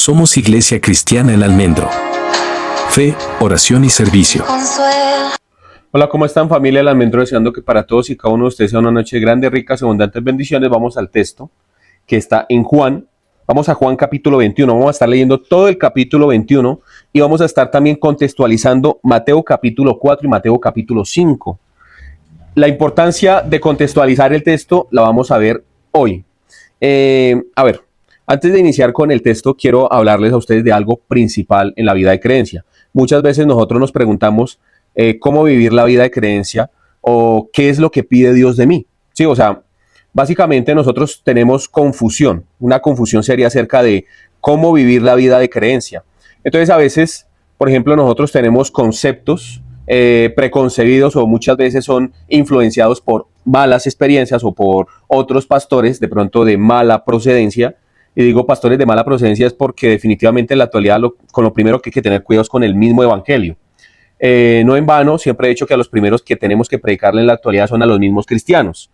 Somos Iglesia Cristiana El Almendro. Fe, oración y servicio. Hola, ¿cómo están, familia El Almendro? Deseando que para todos y cada uno de ustedes sea una noche grande, ricas y abundantes bendiciones. Vamos al texto que está en Juan. Vamos a Juan capítulo 21. Vamos a estar leyendo todo el capítulo 21 y vamos a estar también contextualizando Mateo capítulo 4 y Mateo capítulo 5. La importancia de contextualizar el texto la vamos a ver hoy. Antes de iniciar con el texto, quiero hablarles a ustedes de algo principal en la vida de creencia. Muchas veces nosotros nos preguntamos cómo vivir la vida de creencia o qué es lo que pide Dios de mí. Sí, o sea, básicamente nosotros tenemos confusión. Una confusión seria acerca de cómo vivir la vida de creencia. Entonces, a veces, por ejemplo, nosotros tenemos conceptos preconcebidos o muchas veces son influenciados por malas experiencias o por otros pastores de pronto de mala procedencia. Y digo pastores de mala procedencia es porque definitivamente en la actualidad con lo primero que hay que tener cuidado es con el mismo evangelio. No en vano, siempre he dicho que a los primeros que tenemos que predicarle en la actualidad son a los mismos cristianos.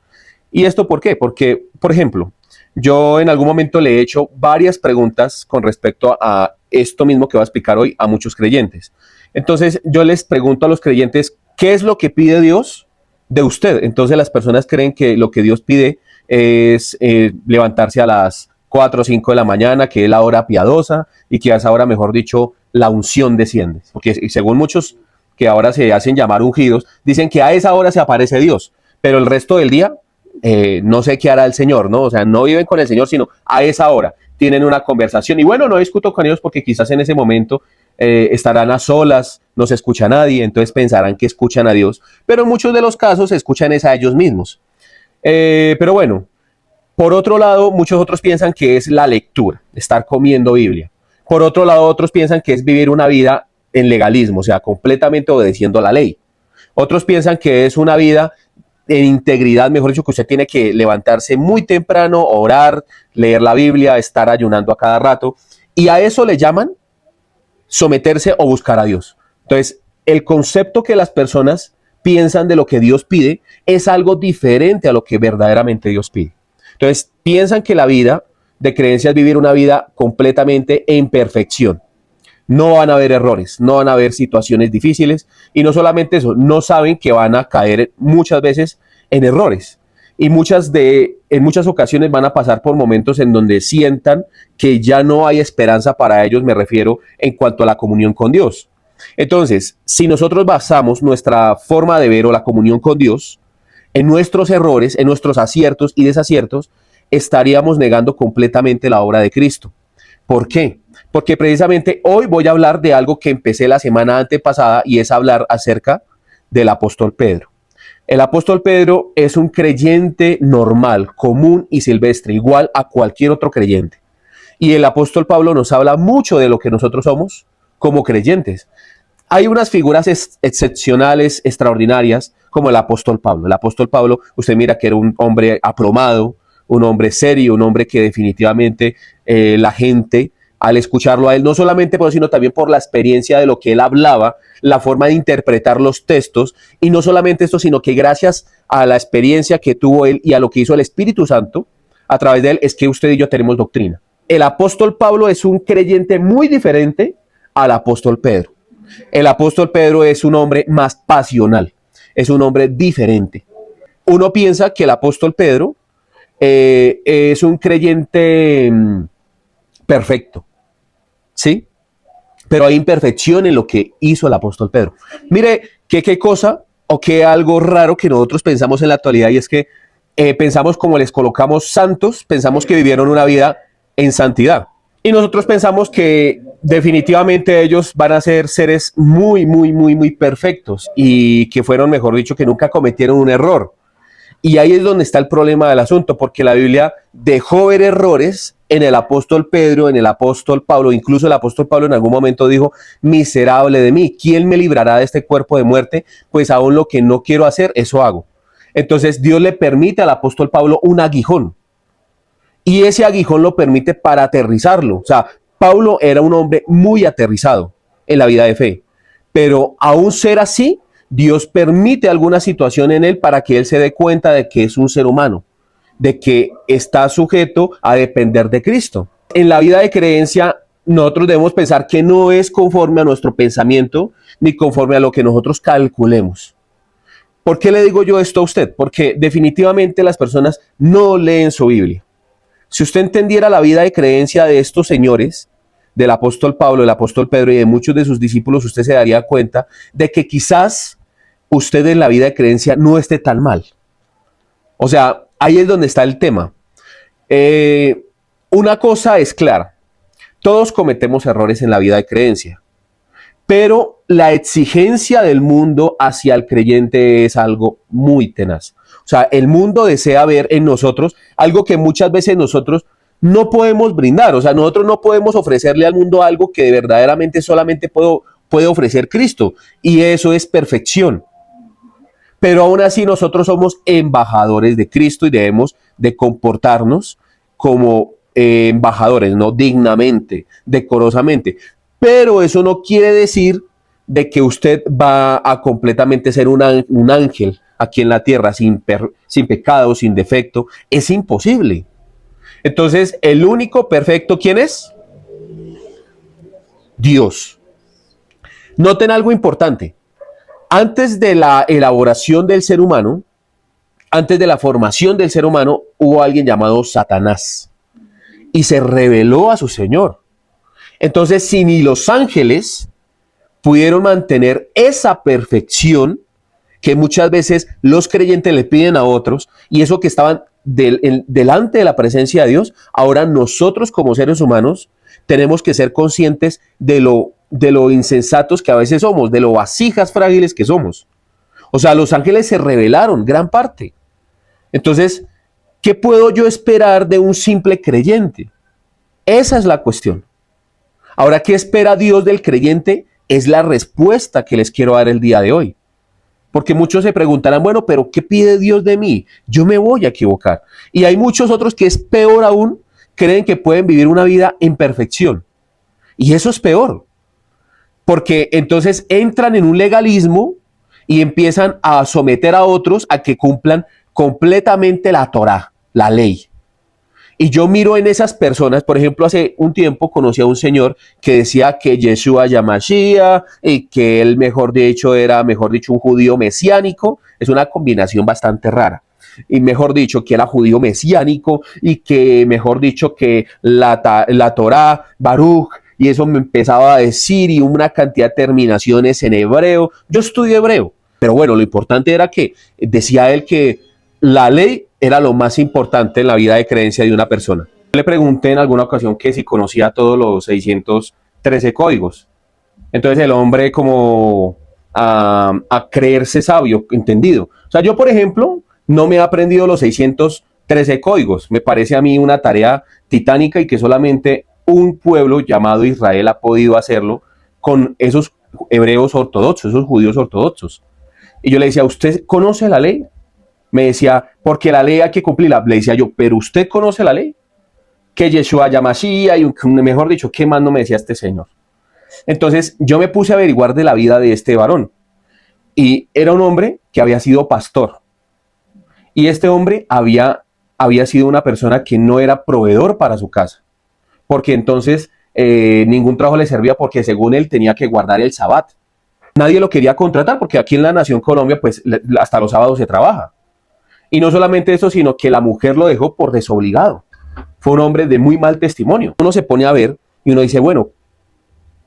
¿Y esto por qué? Porque, por ejemplo, yo en algún momento le he hecho varias preguntas con respecto a esto mismo que voy a explicar hoy a muchos creyentes. Entonces yo les pregunto a los creyentes, ¿qué es lo que pide Dios de usted? Entonces las personas creen que lo que Dios pide es levantarse a las 4 o 5 de la mañana, que es la hora piadosa y que a esa hora, mejor dicho, la unción desciende. Porque según muchos que ahora se hacen llamar ungidos, dicen que a esa hora se aparece Dios, pero el resto del día no sé qué hará el Señor, ¿no? O sea, no viven con el Señor, sino a esa hora tienen una conversación. Y bueno, no discuto con ellos porque quizás en ese momento estarán a solas, no se escucha a nadie, entonces pensarán que escuchan a Dios, pero en muchos de los casos se escuchan es a ellos mismos. Pero bueno, por otro lado, muchos otros piensan que es la lectura, estar comiendo Biblia. Por otro lado, otros piensan que es vivir una vida en legalismo, o sea, completamente obedeciendo la ley. Otros piensan que es una vida en integridad, mejor dicho, que usted tiene que levantarse muy temprano, orar, leer la Biblia, estar ayunando a cada rato. Y a eso le llaman someterse o buscar a Dios. Entonces, el concepto que las personas piensan de lo que Dios pide es algo diferente a lo que verdaderamente Dios pide. Entonces, piensan que la vida de creencia es vivir una vida completamente en perfección. No van a haber errores, no van a haber situaciones difíciles y no solamente eso, no saben que van a caer muchas veces en errores y en muchas ocasiones van a pasar por momentos en donde sientan que ya no hay esperanza para ellos, me refiero en cuanto a la comunión con Dios. Entonces, si nosotros basamos nuestra forma de ver o la comunión con Dios en nuestros errores, en nuestros aciertos y desaciertos, estaríamos negando completamente la obra de Cristo. ¿Por qué? Porque precisamente hoy voy a hablar de algo que empecé la semana antepasada y es hablar acerca del apóstol Pedro. El apóstol Pedro es un creyente normal, común y silvestre, igual a cualquier otro creyente. Y el apóstol Pablo nos habla mucho de lo que nosotros somos como creyentes. Hay unas figuras excepcionales, extraordinarias, como el apóstol Pablo. El apóstol Pablo, usted mira que era un hombre aprobado, un hombre serio, un hombre que definitivamente la gente, al escucharlo a él, no solamente por eso, sino también por la experiencia de lo que él hablaba, la forma de interpretar los textos, y no solamente esto, sino que gracias a la experiencia que tuvo él y a lo que hizo el Espíritu Santo, a través de él, es que usted y yo tenemos doctrina. El apóstol Pablo es un creyente muy diferente al apóstol Pedro. El apóstol Pedro es un hombre más pasional, es un hombre diferente. Uno piensa que el apóstol Pedro es un creyente perfecto, ¿sí? Pero hay imperfección en lo que hizo el apóstol Pedro. Mire, qué cosa o qué algo raro que nosotros pensamos en la actualidad, y es que pensamos como les colocamos santos, pensamos que vivieron una vida en santidad. Y nosotros pensamos que definitivamente ellos van a ser seres muy, muy, muy, muy perfectos y que fueron, mejor dicho, que nunca cometieron un error. Y ahí es donde está el problema del asunto, porque la Biblia dejó ver errores en el apóstol Pedro, en el apóstol Pablo. Incluso el apóstol Pablo en algún momento dijo, miserable de mí, ¿quién me librará de este cuerpo de muerte? Pues aún lo que no quiero hacer, eso hago. Entonces Dios le permite al apóstol Pablo un aguijón. Y ese aguijón lo permite para aterrizarlo. O sea, Pablo era un hombre muy aterrizado en la vida de fe. Pero aún ser así, Dios permite alguna situación en él para que él se dé cuenta de que es un ser humano, de que está sujeto a depender de Cristo. En la vida de creencia nosotros debemos pensar que no es conforme a nuestro pensamiento ni conforme a lo que nosotros calculemos. ¿Por qué le digo yo esto a usted? Porque definitivamente las personas no leen su Biblia. Si usted entendiera la vida de creencia de estos señores, del apóstol Pablo, del apóstol Pedro y de muchos de sus discípulos, usted se daría cuenta de que quizás usted en la vida de creencia no esté tan mal. O sea, ahí es donde está el tema. Una cosa es clara, todos cometemos errores en la vida de creencia, pero la exigencia del mundo hacia el creyente es algo muy tenaz. O sea, el mundo desea ver en nosotros algo que muchas veces nosotros no podemos brindar. O sea, nosotros no podemos ofrecerle al mundo algo que verdaderamente solamente puede ofrecer Cristo, y eso es perfección. Pero aún así nosotros somos embajadores de Cristo y debemos de comportarnos como embajadores, ¿no? Dignamente, decorosamente. Pero eso no quiere decir de que usted va a completamente ser un ángel aquí en la tierra sin pecado, sin defecto. Es imposible. Entonces, el único perfecto, ¿quién es? Dios. Noten algo importante. Antes de la elaboración del ser humano, antes de la formación del ser humano, hubo alguien llamado Satanás y se rebeló a su Señor. Entonces, si ni los ángeles pudieron mantener esa perfección que muchas veces los creyentes le piden a otros, y eso que estaban delante de la presencia de Dios, ahora nosotros como seres humanos tenemos que ser conscientes de lo insensatos que a veces somos, de lo vasijas frágiles que somos. O sea, los ángeles se rebelaron, gran parte. Entonces, ¿qué puedo yo esperar de un simple creyente? Esa es la cuestión. Ahora, ¿qué espera Dios del creyente? Es la respuesta que les quiero dar el día de hoy. Porque muchos se preguntarán, bueno, pero ¿qué pide Dios de mí? Yo me voy a equivocar. Y hay muchos otros que es peor aún, creen que pueden vivir una vida en perfección. Y eso es peor. Porque entonces entran en un legalismo y empiezan a someter a otros a que cumplan completamente la Torá, la ley. Y yo miro en esas personas, por ejemplo, hace un tiempo conocí a un señor que decía que Yeshua Yamashia y que él, mejor dicho, un judío mesiánico. Es una combinación bastante rara. Y mejor dicho, que era judío mesiánico y que, mejor dicho, que la Torá, Baruch, y eso me empezaba a decir, y una cantidad de terminaciones en hebreo. Yo estudio hebreo, pero bueno, lo importante era que decía él que la ley era lo más importante en la vida de creencia de una persona. Le pregunté en alguna ocasión que si conocía todos los 613 códigos. Entonces el hombre como a creerse sabio, entendido. O sea, yo, por ejemplo, no me he aprendido los 613 códigos. Me parece a mí una tarea titánica y que solamente un pueblo llamado Israel ha podido hacerlo con esos hebreos ortodoxos, esos judíos ortodoxos. Y yo le decía, ¿usted conoce la ley? Me decía, porque la ley hay que cumplirla. Le decía yo, ¿pero usted conoce la ley? Que Yeshua Yamashia y mejor dicho, ¿qué más no me decía este señor? Entonces yo me puse a averiguar de la vida de este varón. Y era un hombre que había sido pastor. Y este hombre había sido una persona que no era proveedor para su casa. Porque entonces ningún trabajo le servía porque según él tenía que guardar el Sabbat. Nadie lo quería contratar porque aquí en la nación Colombia pues hasta los sábados se trabaja. Y no solamente eso, sino que la mujer lo dejó por desobligado. Fue un hombre de muy mal testimonio. Uno se pone a ver y uno dice, bueno,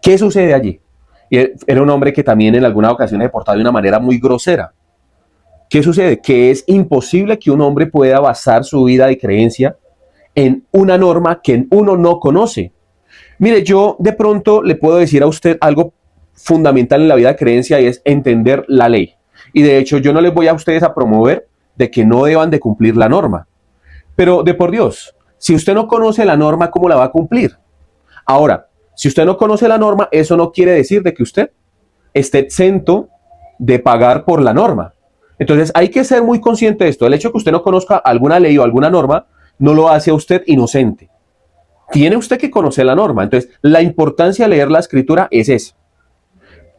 ¿qué sucede allí? Y era un hombre que también en algunas ocasiones se portaba de una manera muy grosera. ¿Qué sucede? Que es imposible que un hombre pueda basar su vida de creencia en una norma que uno no conoce. Mire, yo de pronto le puedo decir a usted algo fundamental en la vida de creencia y es entender la ley. Y de hecho yo no les voy a ustedes a promover de que no deban de cumplir la norma. Pero de por Dios, si usted no conoce la norma, ¿cómo la va a cumplir? Ahora, si usted no conoce la norma, eso no quiere decir de que usted esté exento de pagar por la norma. Entonces hay que ser muy consciente de esto. El hecho de que usted no conozca alguna ley o alguna norma no lo hace a usted inocente. Tiene usted que conocer la norma. Entonces la importancia de leer la escritura es esa.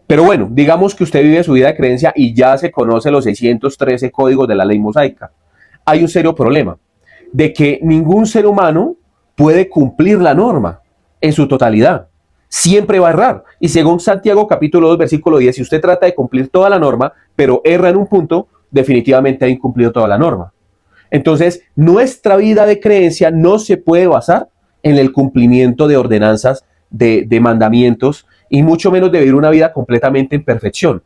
Pero bueno, digamos que usted vive su vida de creencia y ya se conoce los 613 códigos de la ley mosaica. Hay un serio problema de que ningún ser humano puede cumplir la norma. en su totalidad. Siempre va a errar. Y según Santiago capítulo 2, versículo 10, si usted trata de cumplir toda la norma, pero erra en un punto, definitivamente ha incumplido toda la norma. Entonces, nuestra vida de creencia no se puede basar en el cumplimiento de ordenanzas, de mandamientos, y mucho menos de vivir una vida completamente en perfección.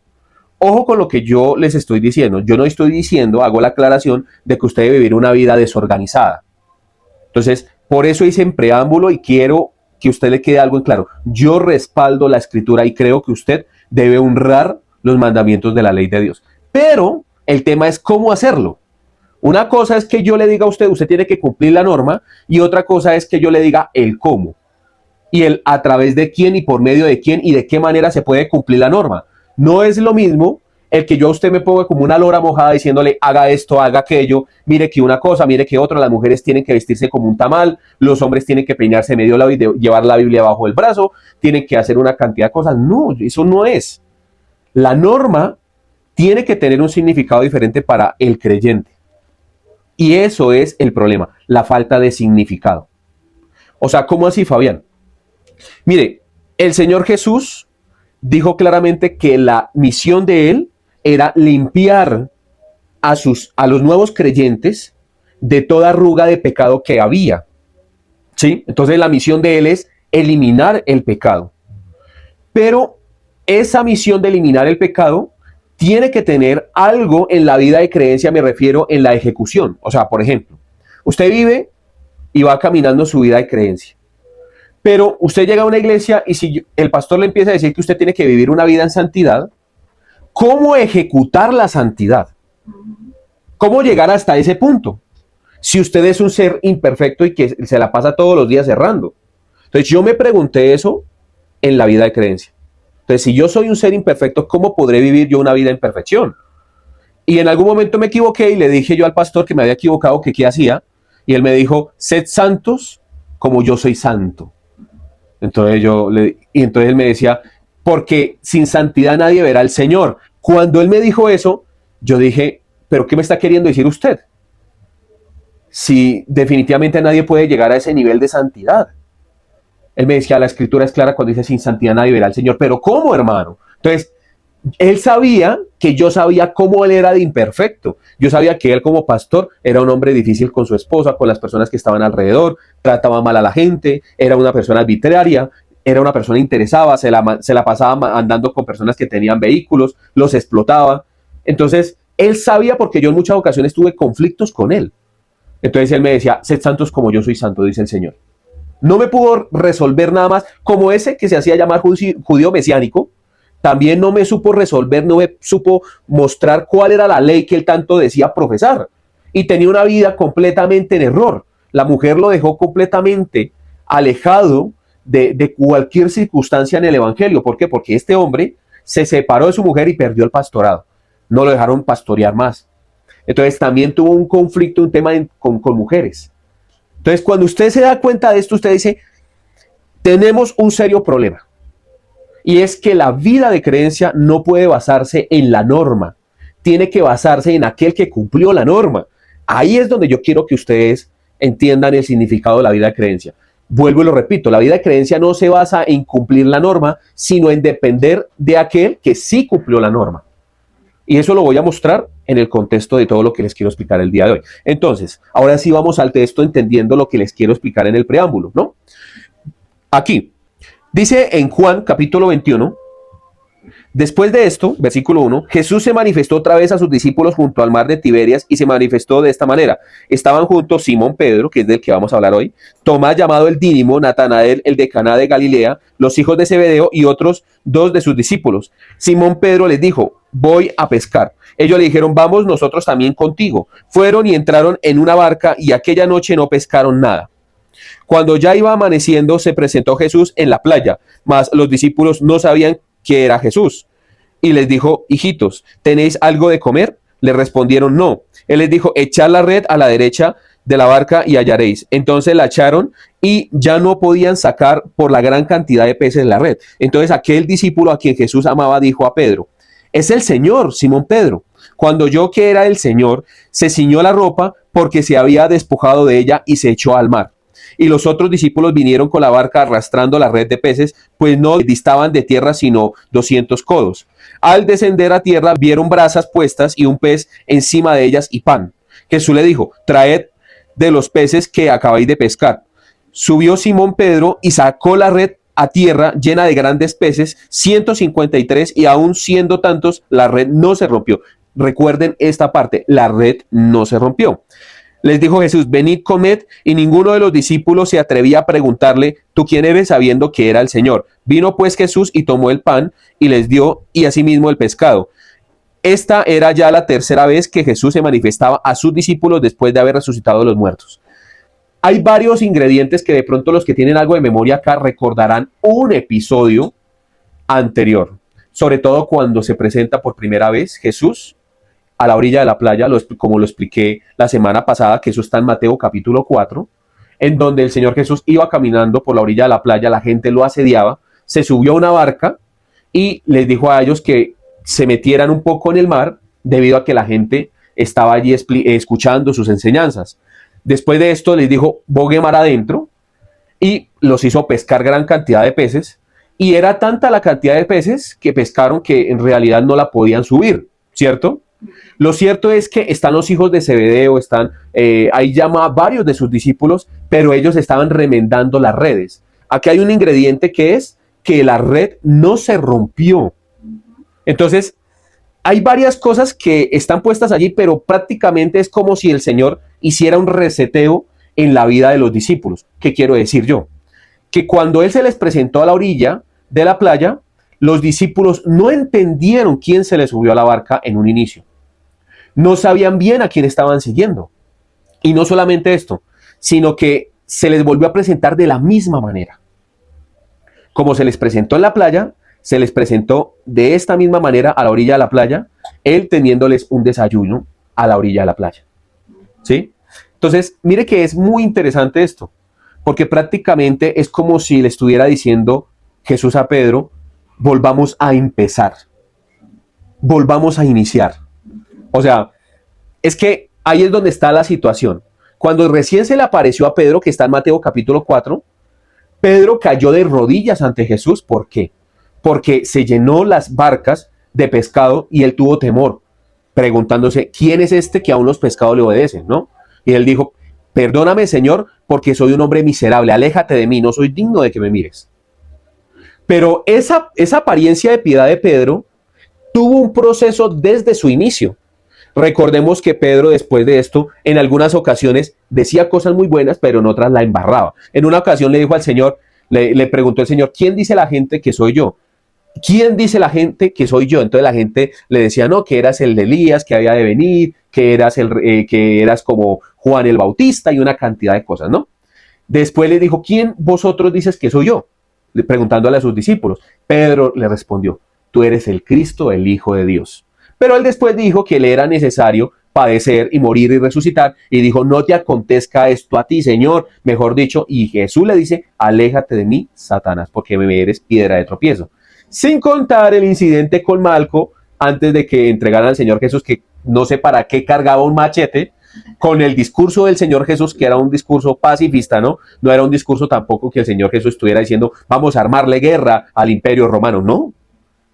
Ojo con lo que yo les estoy diciendo. Yo no estoy diciendo, hago la aclaración de que usted debe vivir una vida desorganizada. Entonces, por eso hice en preámbulo y quiero que a usted le quede algo en claro. Yo respaldo la escritura y creo que usted debe honrar los mandamientos de la ley de Dios. Pero el tema es cómo hacerlo. Una cosa es que yo le diga a usted, usted tiene que cumplir la norma, y otra cosa es que yo le diga el cómo. Y el a través de quién y por medio de quién y de qué manera se puede cumplir la norma. No es lo mismo el que yo a usted me ponga como una lora mojada diciéndole haga esto, haga aquello, mire que una cosa, mire que otra, las mujeres tienen que vestirse como un tamal, los hombres tienen que peinarse medio lado y llevar la Biblia bajo el brazo, tienen que hacer una cantidad de cosas. No, eso no es. La norma tiene que tener un significado diferente para el creyente. Y eso es el problema, la falta de significado. O sea, ¿cómo así, Fabián? Mire, el Señor Jesús dijo claramente que la misión de Él era limpiar a los nuevos creyentes de toda arruga de pecado que había. ¿Sí? Entonces la misión de Él es eliminar el pecado. Pero esa misión de eliminar el pecado tiene que tener algo en la vida de creencia, me refiero en la ejecución. O sea, por ejemplo, usted vive y va caminando su vida de creencia. Pero usted llega a una iglesia y si el pastor le empieza a decir que usted tiene que vivir una vida en santidad, ¿cómo ejecutar la santidad? ¿Cómo llegar hasta ese punto? Si usted es un ser imperfecto y que se la pasa todos los días errando. Entonces yo me pregunté eso en la vida de creencia. Entonces si yo soy un ser imperfecto, ¿cómo podré vivir yo una vida en perfección? Y en algún momento me equivoqué y le dije yo al pastor que me había equivocado, que qué hacía. Y él me dijo, sed santos como yo soy santo. Entonces entonces él me decía, porque sin santidad nadie verá al Señor. Cuando él me dijo eso, yo dije, ¿pero qué me está queriendo decir usted? Si definitivamente nadie puede llegar a ese nivel de santidad. Él me decía, la escritura es clara cuando dice, sin santidad nadie verá al Señor. ¿Pero cómo, hermano? Entonces, él sabía que yo sabía cómo él era de imperfecto. Yo sabía que él como pastor era un hombre difícil con su esposa, con las personas que estaban alrededor, trataba mal a la gente, era una persona arbitraria, era una persona interesada, se la pasaba andando con personas que tenían vehículos, los explotaba. Entonces, él sabía porque yo en muchas ocasiones tuve conflictos con él. Entonces él me decía, sed santos como yo soy santo, dice el Señor. No me pudo resolver nada más, como ese que se hacía llamar judío mesiánico. También no me supo resolver, no me supo mostrar cuál era la ley que él tanto decía profesar. Y tenía una vida completamente en error. La mujer lo dejó completamente alejado de cualquier circunstancia en el evangelio. ¿Por qué? Porque este hombre se separó de su mujer y perdió el pastorado. No lo dejaron pastorear más. Entonces también tuvo un conflicto, un tema con mujeres. Entonces cuando usted se da cuenta de esto, usted dice, tenemos un serio problema. Y es que la vida de creencia no puede basarse en la norma. Tiene que basarse en aquel que cumplió la norma. Ahí es donde yo quiero que ustedes entiendan el significado de la vida de creencia. Vuelvo y lo repito, la vida de creencia no se basa en cumplir la norma, sino en depender de aquel que sí cumplió la norma. Y eso lo voy a mostrar en el contexto de todo lo que les quiero explicar el día de hoy. Entonces, ahora sí vamos al texto entendiendo lo que les quiero explicar en el preámbulo, ¿no? Aquí, dice en Juan capítulo 21, después de esto, versículo 1, Jesús se manifestó otra vez a sus discípulos junto al mar de Tiberias y se manifestó de esta manera. Estaban juntos Simón Pedro, que es del que vamos a hablar hoy, Tomás llamado el Dídimo, Natanael, el de Caná de Galilea, los hijos de Zebedeo y otros dos de sus discípulos. Simón Pedro les dijo, voy a pescar. Ellos le dijeron, vamos nosotros también contigo. Fueron y entraron en una barca y aquella noche no pescaron nada. Cuando ya iba amaneciendo, se presentó Jesús en la playa, mas los discípulos no sabían que era Jesús. Y les dijo, hijitos, ¿tenéis algo de comer? Le respondieron, no. Él les dijo, echad la red a la derecha de la barca y hallaréis. Entonces la echaron y ya no podían sacar por la gran cantidad de peces la red. Entonces aquel discípulo a quien Jesús amaba dijo a Pedro, es el Señor, Simón Pedro. Cuando oyó que era el Señor, se ciñó la ropa porque se había despojado de ella y se echó al mar. y los otros discípulos vinieron con la barca arrastrando la red de peces, pues no distaban de tierra sino 200 codos. Al descender a tierra vieron brasas puestas y un pez encima de ellas y pan. Jesús le dijo: traed de los peces que acabáis de pescar. Subió Simón Pedro y sacó la red a tierra llena de grandes peces, 153, y aun siendo tantos, la red no se rompió. Recuerden esta parte, la red no se rompió. Les dijo Jesús: venid, comed, y ninguno de los discípulos se atrevía a preguntarle: ¿tú quién eres?, sabiendo que era el Señor. Vino pues Jesús y tomó el pan y les dio, y asimismo el pescado. Esta era ya la tercera vez que Jesús se manifestaba a sus discípulos después de haber resucitado de los muertos. Hay varios ingredientes que de pronto los que tienen algo de memoria acá recordarán un episodio anterior, sobre todo cuando se presenta por primera vez Jesús a la orilla de la playa, como lo expliqué la semana pasada, que eso está en Mateo capítulo 4, en donde el Señor Jesús iba caminando por la orilla de la playa, la gente lo asediaba, se subió a una barca y les dijo a ellos que se metieran un poco en el mar debido a que la gente estaba allí escuchando sus enseñanzas. Después de esto les dijo: bogue mar adentro, y los hizo pescar gran cantidad de peces, y era tanta la cantidad de peces que pescaron que en realidad no la podían subir, ¿cierto? Lo cierto es que están los hijos de Zebedeo, ahí llama a varios de sus discípulos, pero ellos estaban remendando las redes. Aquí hay un ingrediente que es que la red no se rompió. Entonces, hay varias cosas que están puestas allí, pero prácticamente es como si el Señor hiciera un reseteo en la vida de los discípulos. ¿Qué quiero decir yo? Que cuando Él se les presentó a la orilla de la playa, los discípulos no entendieron quién se les subió a la barca en un inicio. No sabían bien a quién estaban siguiendo. Y no solamente esto, sino que se les volvió a presentar de la misma manera. Como se les presentó en la playa, se les presentó de esta misma manera a la orilla de la playa, Él teniéndoles un desayuno a la orilla de la playa. ¿Sí? Entonces, mire que es muy interesante esto, porque prácticamente es como si le estuviera diciendo Jesús a Pedro: volvamos a empezar, volvamos a iniciar. O sea, es que ahí es donde está la situación. Cuando recién se le apareció a Pedro, que está en Mateo capítulo 4, Pedro cayó de rodillas ante Jesús. ¿Por qué? Porque se llenó las barcas de pescado y él tuvo temor, preguntándose: ¿quién es este que aún los pescados le obedecen?, ¿no? Y él dijo: perdóname, Señor, porque soy un hombre miserable, aléjate de mí, no soy digno de que me mires. Pero esa apariencia de piedad de Pedro tuvo un proceso desde su inicio. Recordemos que Pedro, después de esto, en algunas ocasiones decía cosas muy buenas, pero en otras la embarraba. En una ocasión le dijo al Señor, le preguntó el Señor: ¿quién dice la gente que soy yo? ¿Quién dice la gente que soy yo? Entonces la gente le decía: no, que eras el de Elías, que había de venir, que eras como Juan el Bautista y una cantidad de cosas, ¿no? Después le dijo: ¿quién vosotros dices que soy yo?, preguntándole a sus discípulos. Pedro le respondió: tú eres el Cristo, el Hijo de Dios. Pero él después dijo que le era necesario padecer y morir y resucitar, y dijo: no te acontezca esto a ti, Señor, mejor dicho. Y Jesús le dice: aléjate de mí, Satanás, porque me eres piedra de tropiezo. Sin contar el incidente con Malco, antes de que entregaran al Señor Jesús, que no sé para qué cargaba un machete, con el discurso del Señor Jesús, que era un discurso pacifista, ¿no? No era un discurso tampoco que el Señor Jesús estuviera diciendo: vamos a armarle guerra al Imperio Romano, no.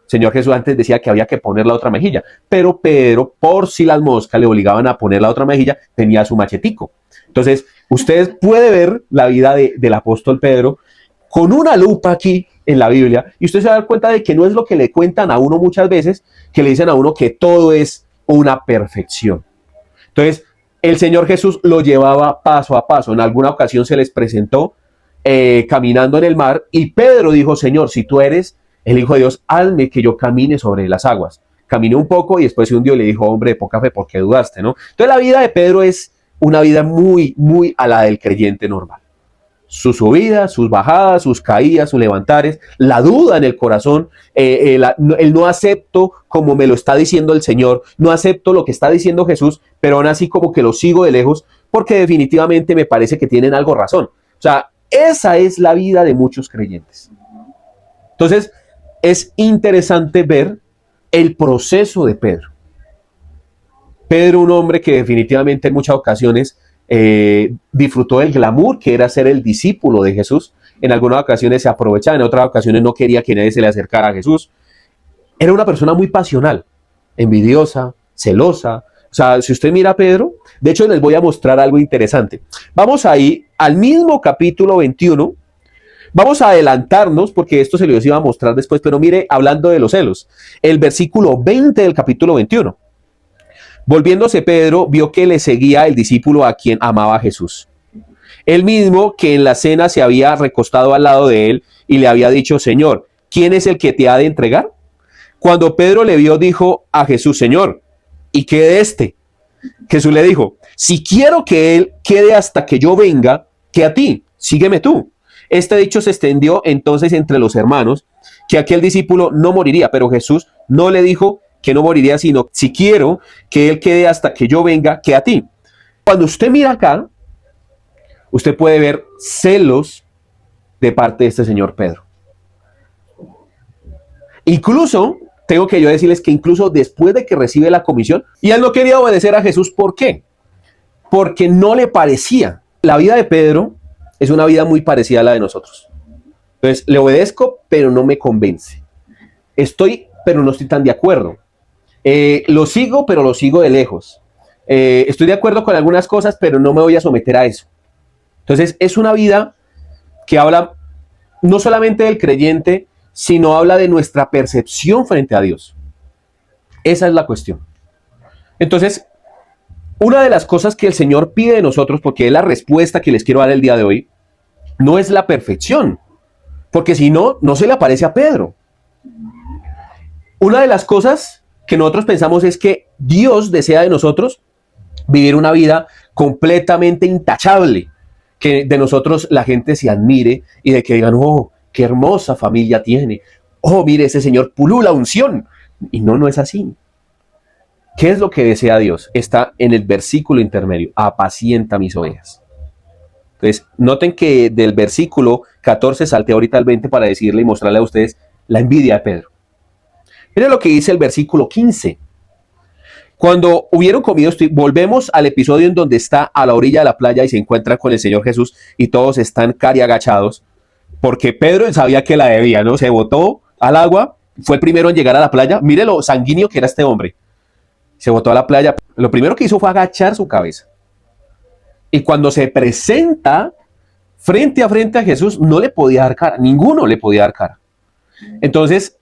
Señor Jesús antes decía que había que poner la otra mejilla, pero Pedro, por si las moscas le obligaban a poner la otra mejilla, tenía su machetico. Entonces, ustedes pueden ver la vida del apóstol Pedro con una lupa aquí en la Biblia, y usted se va a dar cuenta de que no es lo que le cuentan a uno muchas veces, que le dicen a uno que todo es una perfección. Entonces, el Señor Jesús lo llevaba paso a paso. En alguna ocasión se les presentó caminando en el mar, y Pedro dijo: Señor, si tú eres el Hijo de Dios, hazme que yo camine sobre las aguas. Caminó un poco y después se hundió y le dijo: hombre de poca fe, ¿por qué dudaste?, ¿no? Entonces la vida de Pedro es una vida muy, muy a la del creyente normal. Sus subidas, sus bajadas, sus caídas, sus levantares, la duda en el corazón, el no acepto como me lo está diciendo el Señor, no acepto lo que está diciendo Jesús, pero aún así como que lo sigo de lejos, porque definitivamente me parece que tienen algo razón. O sea, esa es la vida de muchos creyentes. Entonces, es interesante ver el proceso de Pedro. Pedro, un hombre que definitivamente en muchas ocasiones disfrutó del glamour que era ser el discípulo de Jesús. En algunas ocasiones se aprovechaba, en otras ocasiones no quería que nadie se le acercara a Jesús. Era una persona muy pasional, envidiosa, celosa. O sea, si usted mira a Pedro, de hecho les voy a mostrar algo interesante. Vamos ahí al mismo capítulo 21. Vamos a adelantarnos porque esto se les iba a mostrar después, pero mire, hablando de los celos, el versículo 20 del capítulo 21. Volviéndose Pedro, vio que le seguía el discípulo a quien amaba a Jesús. El mismo que en la cena se había recostado al lado de él y le había dicho, Señor, ¿quién es el que te ha de entregar? Cuando Pedro le vio, dijo a Jesús, Señor, ¿y qué de este? Jesús le dijo, si quiero que él quede hasta que yo venga, que a ti, sígueme tú. Este dicho se extendió entonces entre los hermanos, que aquel discípulo no moriría, pero Jesús no le dijo que no moriría, sino si quiero que él quede hasta que yo venga, que a ti. Cuando usted mira acá, usted puede ver celos de parte de este señor Pedro. Incluso, tengo que yo decirles que incluso después de que recibe la comisión, y él no quería obedecer a Jesús, ¿por qué? Porque no le parecía. La vida de Pedro es una vida muy parecida a la de nosotros. Entonces, le obedezco, pero no me convence. Estoy, pero no estoy tan de acuerdo. Lo sigo, pero lo sigo de lejos. Estoy de acuerdo con algunas cosas, pero no me voy a someter a eso. Entonces, es una vida que habla no solamente del creyente, sino habla de nuestra percepción frente a Dios. Esa es la cuestión. Entonces, una de las cosas que el Señor pide de nosotros, porque es la respuesta que les quiero dar el día de hoy, no es la perfección, porque si no, no se le aparece a Pedro. Una de las cosas que nosotros pensamos es que Dios desea de nosotros vivir una vida completamente intachable, que de nosotros la gente se admire y de que digan, oh, qué hermosa familia tiene, oh, mire, ese señor pulula unción. Y no, no es así. ¿Qué es lo que desea Dios? Está en el versículo intermedio, apacienta mis ovejas. Entonces, noten que del versículo 14 salté ahorita al 20 para decirle y mostrarle a ustedes la envidia de Pedro. Miren lo que dice el versículo 15. Cuando hubieron comido, volvemos al episodio en donde está a la orilla de la playa y se encuentra con el Señor Jesús y todos están cari agachados, porque Pedro sabía que la debía, ¿no? Se botó al agua, fue el primero en llegar a la playa. Mire lo sanguíneo que era este hombre. Se botó a la playa. Lo primero que hizo fue agachar su cabeza. Y cuando se presenta frente a Jesús, no le podía dar cara. Ninguno le podía dar cara. Entonces,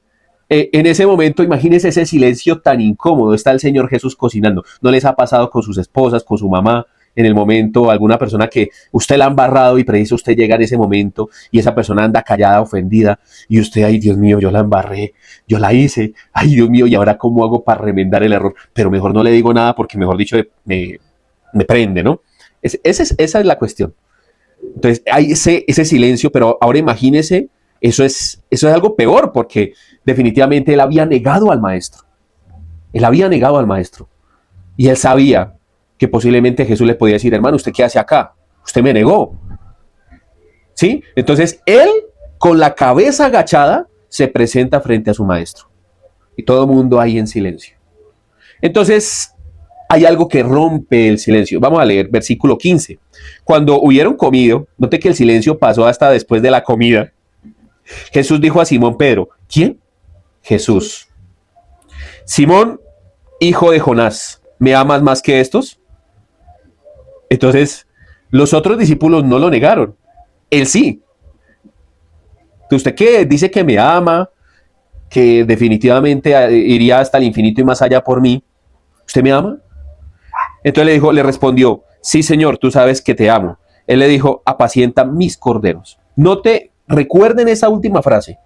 en ese momento, imagínense ese silencio tan incómodo. Está el Señor Jesús cocinando. ¿No les ha pasado con sus esposas, con su mamá? En el momento, alguna persona que usted la ha embarrado y precisa usted llega en ese momento y esa persona anda callada, ofendida, y usted, ay Dios mío, yo la embarré, yo la hice, ay Dios mío, ¿y ahora cómo hago para remendar el error? Pero mejor no le digo nada porque mejor dicho me prende, ¿no? Esa es la cuestión. Entonces hay ese silencio, pero ahora imagínese, eso es algo peor porque definitivamente él había negado al maestro. Él había negado al maestro y él sabía que posiblemente Jesús le podía decir, hermano, ¿usted qué hace acá? Usted me negó. ¿Sí? Entonces, él, con la cabeza agachada, se presenta frente a su maestro. Y todo el mundo ahí en silencio. Entonces, hay algo que rompe el silencio. Vamos a leer versículo 15. Cuando hubieron comido, note que el silencio pasó hasta después de la comida. Jesús dijo a Simón Pedro, ¿quién? Jesús. Simón, hijo de Jonás, ¿me amas más que estos? Entonces, los otros discípulos no lo negaron. Él sí. ¿Usted qué? Dice que me ama, que definitivamente iría hasta el infinito y más allá por mí. ¿Usted me ama? Entonces le respondió, sí, Señor, tú sabes que te amo. Él le dijo, apacienta mis corderos. Recuerden esa última frase.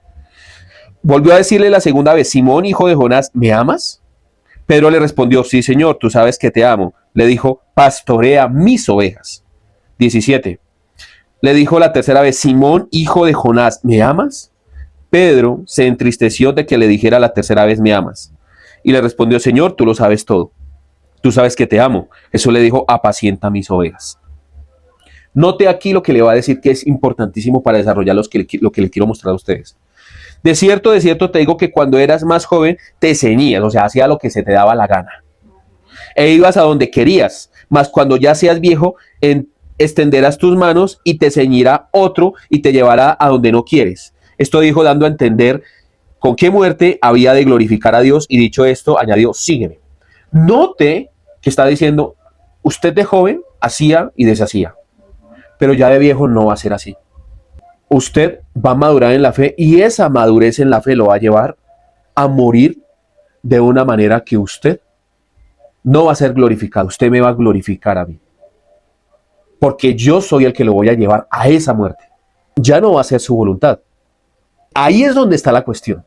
Volvió a decirle la segunda vez, Simón, hijo de Jonás, ¿me amas? Pedro le respondió, sí, Señor, tú sabes que te amo. Le dijo, pastorea mis ovejas. 17. Le dijo la tercera vez, Simón, hijo de Jonás, ¿me amas? Pedro se entristeció de que le dijera la tercera vez, ¿me amas? Y le respondió, Señor, tú lo sabes todo. Tú sabes que te amo. Jesús le dijo, apacienta mis ovejas. Note aquí lo que le va a decir que es importantísimo para desarrollar lo que le quiero mostrar a ustedes. De cierto te digo que cuando eras más joven te ceñías, o sea, hacías lo que se te daba la gana. E ibas a donde querías, mas cuando ya seas viejo, extenderás tus manos y te ceñirá otro y te llevará a donde no quieres. Esto dijo dando a entender con qué muerte había de glorificar a Dios, y dicho esto, añadió, sígueme. Note que está diciendo, usted de joven hacía y deshacía, pero ya de viejo no va a ser así. Usted va a madurar en la fe, y esa madurez en la fe lo va a llevar a morir de una manera que usted no va a ser glorificado. Usted me va a glorificar a mí, porque yo soy el que lo voy a llevar a esa muerte. Ya no va a ser su voluntad. Ahí es donde está la cuestión,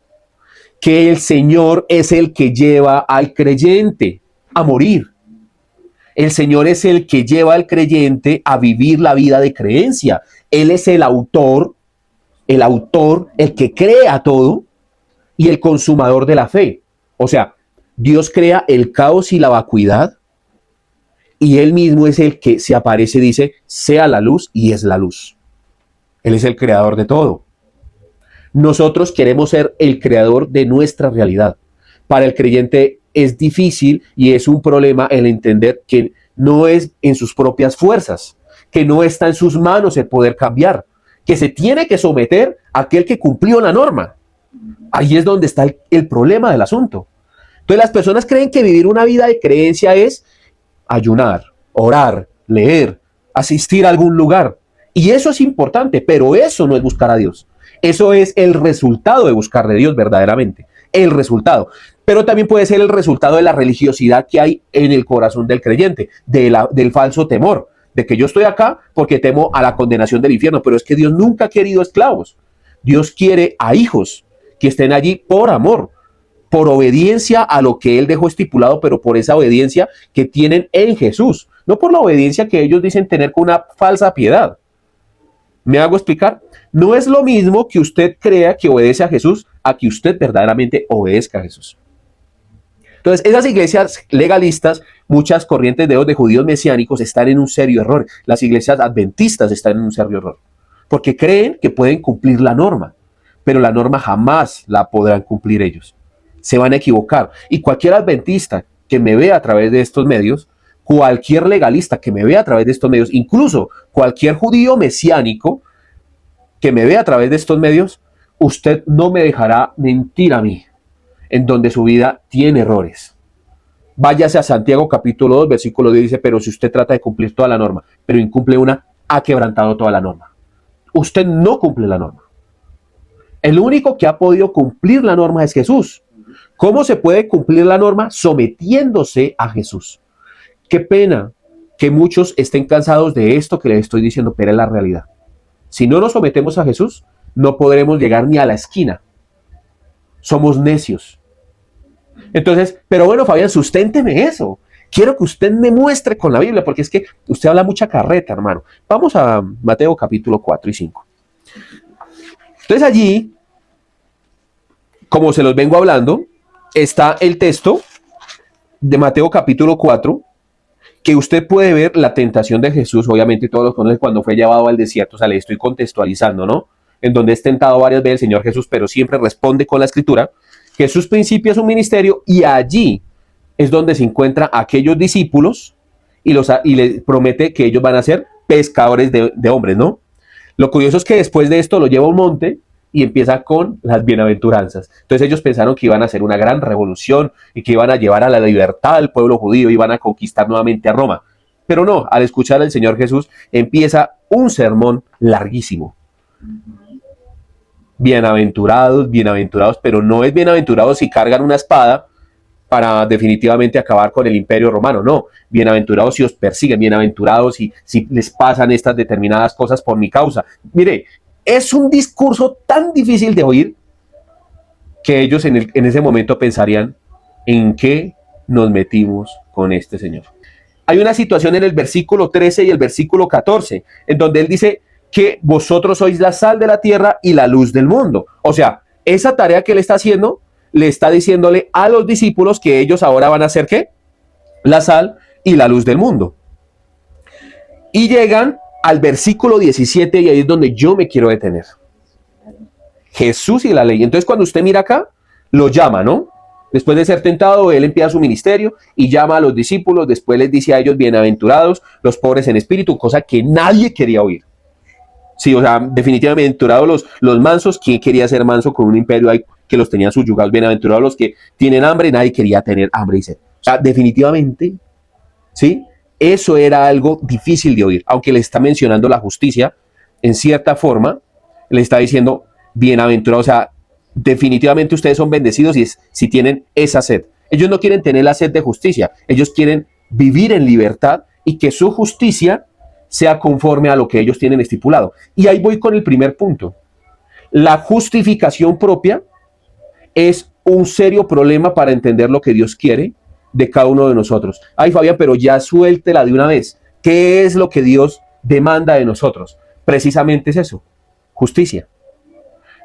que el Señor es el que lleva al creyente a morir. El Señor es el que lleva al creyente a vivir la vida de creencia. Él es el autor, el que crea todo y el consumador de la fe. O sea, Dios crea el caos y la vacuidad, y Él mismo es el que se aparece y dice, sea la luz, y es la luz. Él es el creador de todo. Nosotros queremos ser el creador de nuestra realidad. Para el creyente es difícil y es un problema el entender que no es en sus propias fuerzas, que no está en sus manos el poder cambiar, que se tiene que someter a aquel que cumplió la norma. Ahí es donde está el problema del asunto. Entonces las personas creen que vivir una vida de creencia es ayunar, orar, leer, asistir a algún lugar. Y eso es importante, pero eso no es buscar a Dios. Eso es el resultado de buscar de Dios verdaderamente. El resultado. Pero también puede ser el resultado de la religiosidad que hay en el corazón del creyente, del falso temor, de que yo estoy acá porque temo a la condenación del infierno. Pero es que Dios nunca ha querido esclavos. Dios quiere a hijos que estén allí por amor, por obediencia a lo que Él dejó estipulado, pero por esa obediencia que tienen en Jesús, no por la obediencia que ellos dicen tener con una falsa piedad. ¿Me hago explicar? No es lo mismo que usted crea que obedece a Jesús a que usted verdaderamente obedezca a Jesús. Entonces, esas iglesias legalistas, muchas corrientes de judíos mesiánicos están en un serio error. Las iglesias adventistas están en un serio error, porque creen que pueden cumplir la norma, pero la norma jamás la podrán cumplir ellos. Se van a equivocar. Y cualquier adventista que me vea a través de estos medios, cualquier legalista que me vea a través de estos medios, incluso cualquier judío mesiánico que me vea a través de estos medios, usted no me dejará mentir a mí, en donde su vida tiene errores. Váyase a Santiago capítulo 2, versículo 10, dice, pero si usted trata de cumplir toda la norma, pero incumple una, ha quebrantado toda la norma. Usted no cumple la norma. El único que ha podido cumplir la norma es Jesús. ¿Cómo se puede cumplir la norma? Sometiéndose a Jesús. Qué pena que muchos estén cansados de esto que les estoy diciendo, pero es la realidad. Si no nos sometemos a Jesús, no podremos llegar ni a la esquina. Somos necios. Entonces, pero bueno, Fabián, susténteme eso. Quiero que usted me muestre con la Biblia, porque es que usted habla mucha carreta, hermano. Vamos a Mateo capítulo 4 y 5. Entonces allí, como se los vengo hablando, está el texto de Mateo capítulo 4, que usted puede ver la tentación de Jesús, obviamente todos los conocen, cuando fue llevado al desierto. O sea, le estoy contextualizando, ¿no? En donde es tentado varias veces el Señor Jesús, pero siempre responde con la Escritura. Jesús principia su ministerio, y allí es donde se encuentra a aquellos discípulos y les promete que ellos van a ser pescadores de hombres, ¿no? Lo curioso es que después de esto lo lleva a un monte y empieza con las bienaventuranzas. Entonces ellos pensaron que iban a hacer una gran revolución y que iban a llevar a la libertad al pueblo judío, iban a conquistar nuevamente a Roma. Pero no, al escuchar al Señor Jesús empieza un sermón larguísimo. Bienaventurados, bienaventurados, pero no es bienaventurados si cargan una espada para definitivamente acabar con el imperio romano, no. Bienaventurados si os persiguen, bienaventurados si les pasan estas determinadas cosas por mi causa. Mire, es un discurso tan difícil de oír que ellos en ese momento pensarían, ¿en qué nos metimos con este Señor? Hay una situación en el versículo 13 y el versículo 14, en donde él dice que vosotros sois la sal de la tierra y la luz del mundo. O sea, esa tarea que él está haciendo, le está diciéndole a los discípulos que ellos ahora van a ser ¿qué? La sal y la luz del mundo. Y llegan al versículo 17 y ahí es donde yo me quiero detener. Jesús y la ley. Entonces cuando usted mira acá, lo llama, ¿no? Después de ser tentado, él empieza su ministerio y llama a los discípulos, después les dice a ellos, bienaventurados los pobres en espíritu, cosa que nadie quería oír. Sí, o sea, definitivamente bienaventurados los mansos. ¿Quién quería ser manso con un imperio ahí que los tenían subyugados? Bienaventurados los que tienen hambre, nadie quería tener hambre y sed. O sea, definitivamente, ¿sí? Eso era algo difícil de oír, aunque le está mencionando la justicia, en cierta forma, le está diciendo bienaventurados, o sea, definitivamente ustedes son bendecidos si tienen esa sed. Ellos no quieren tener la sed de justicia, ellos quieren vivir en libertad y que su justicia sea conforme a lo que ellos tienen estipulado. Y ahí voy con el primer punto. La justificación propia es un serio problema para entender lo que Dios quiere de cada uno de nosotros. Ay, Fabián, pero ya suéltela de una vez. ¿Qué es lo que Dios demanda de nosotros? Precisamente es eso, justicia.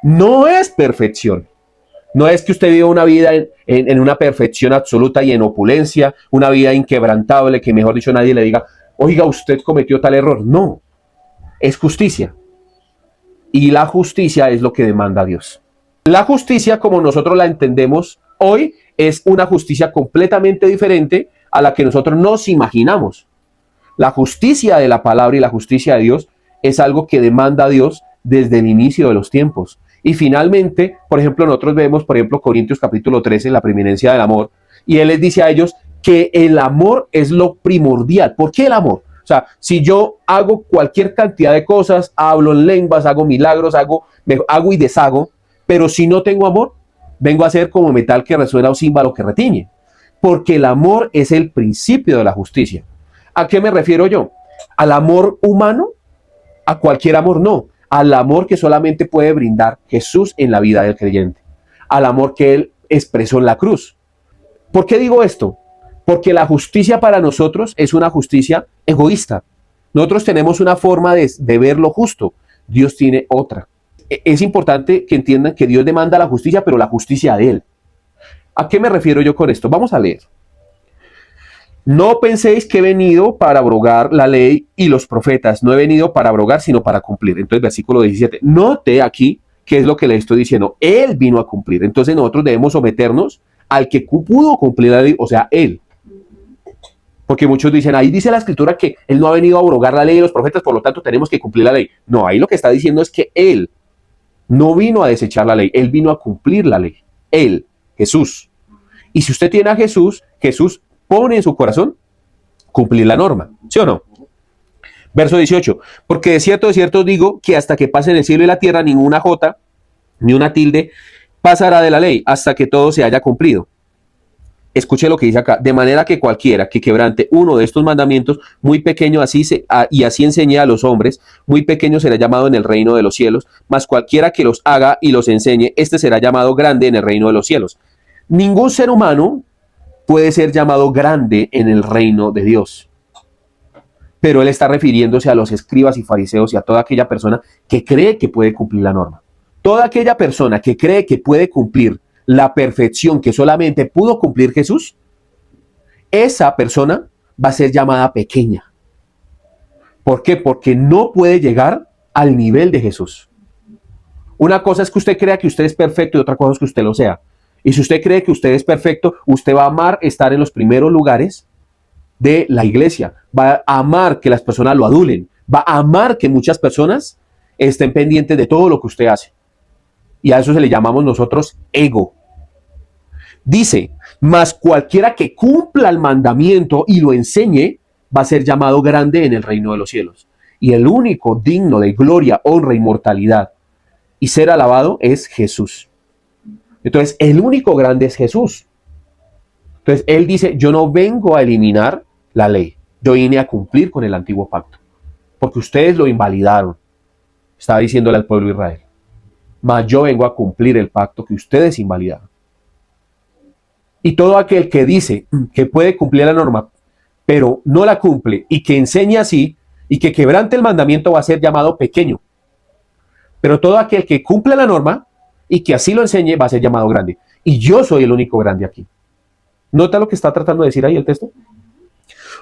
No es perfección. No es que usted viva una vida en una perfección absoluta y en opulencia, una vida inquebrantable, que mejor dicho nadie le diga, oiga, usted cometió tal error. No, es justicia. Y la justicia es lo que demanda Dios. La justicia, como nosotros la entendemos hoy, es una justicia completamente diferente a la que nosotros nos imaginamos. La justicia de la palabra y la justicia de Dios es algo que demanda Dios desde el inicio de los tiempos. Y finalmente, por ejemplo, nosotros vemos, por ejemplo, Corintios capítulo 13, la preeminencia del amor, y él les dice a ellos que el amor es lo primordial. ¿Por qué el amor? O sea, si yo hago cualquier cantidad de cosas, hablo en lenguas, hago milagros, hago y deshago, pero si no tengo amor, vengo a ser como metal que resuena o címbalo que retiñe. Porque el amor es el principio de la justicia. ¿A qué me refiero yo? ¿Al amor humano? A cualquier amor no. Al amor que solamente puede brindar Jesús en la vida del creyente. Al amor que Él expresó en la cruz. ¿Por qué digo esto? Porque la justicia para nosotros es una justicia egoísta. Nosotros tenemos una forma de ver lo justo. Dios tiene otra. Es importante que entiendan que Dios demanda la justicia, pero la justicia de Él. ¿A qué me refiero yo con esto? Vamos a leer. No penséis que he venido para abrogar la ley y los profetas. No he venido para abrogar, sino para cumplir. Entonces, versículo 17. Note aquí qué es lo que le estoy diciendo. Él vino a cumplir. Entonces, nosotros debemos someternos al que pudo cumplir la ley, o sea, Él. Porque muchos dicen, ahí dice la escritura que Él no ha venido a abrogar la ley y los profetas, por lo tanto tenemos que cumplir la ley. No, ahí lo que está diciendo es que Él no vino a desechar la ley, Él vino a cumplir la ley. Él, Jesús. Y si usted tiene a Jesús, Jesús pone en su corazón cumplir la norma, ¿sí o no? Verso 18, porque de cierto os digo que hasta que pasen el cielo y la tierra, ninguna jota, ni una tilde pasará de la ley, hasta que todo se haya cumplido. Escuche lo que dice acá, de manera que cualquiera que quebrante uno de estos mandamientos, muy pequeño y así enseñe a los hombres, muy pequeño será llamado en el reino de los cielos, mas cualquiera que los haga y los enseñe, este será llamado grande en el reino de los cielos. Ningún ser humano puede ser llamado grande en el reino de Dios. Pero él está refiriéndose a los escribas y fariseos y a toda aquella persona que cree que puede cumplir la norma. Toda aquella persona que cree que puede cumplir la perfección que solamente pudo cumplir Jesús, esa persona va a ser llamada pequeña. ¿Por qué? Porque no puede llegar al nivel de Jesús. Una cosa es que usted crea que usted es perfecto y otra cosa es que usted lo sea. Y si usted cree que usted es perfecto, usted va a amar estar en los primeros lugares de la iglesia. Va a amar que las personas lo adulen. Va a amar que muchas personas estén pendientes de todo lo que usted hace. Y a eso se le llamamos nosotros ego. Dice, mas cualquiera que cumpla el mandamiento y lo enseñe, va a ser llamado grande en el reino de los cielos. Y el único digno de gloria, honra, inmortalidad y ser alabado es Jesús. Entonces, el único grande es Jesús. Entonces, Él dice, yo no vengo a eliminar la ley. Yo vine a cumplir con el antiguo pacto. Porque ustedes lo invalidaron. Estaba diciéndole al pueblo de Israel. Mas yo vengo a cumplir el pacto que ustedes invalidaron. Y todo aquel que dice que puede cumplir la norma, pero no la cumple y que enseñe así y que quebrante el mandamiento va a ser llamado pequeño. Pero todo aquel que cumple la norma y que así lo enseñe va a ser llamado grande. Y yo soy el único grande aquí. ¿Nota lo que está tratando de decir ahí el texto?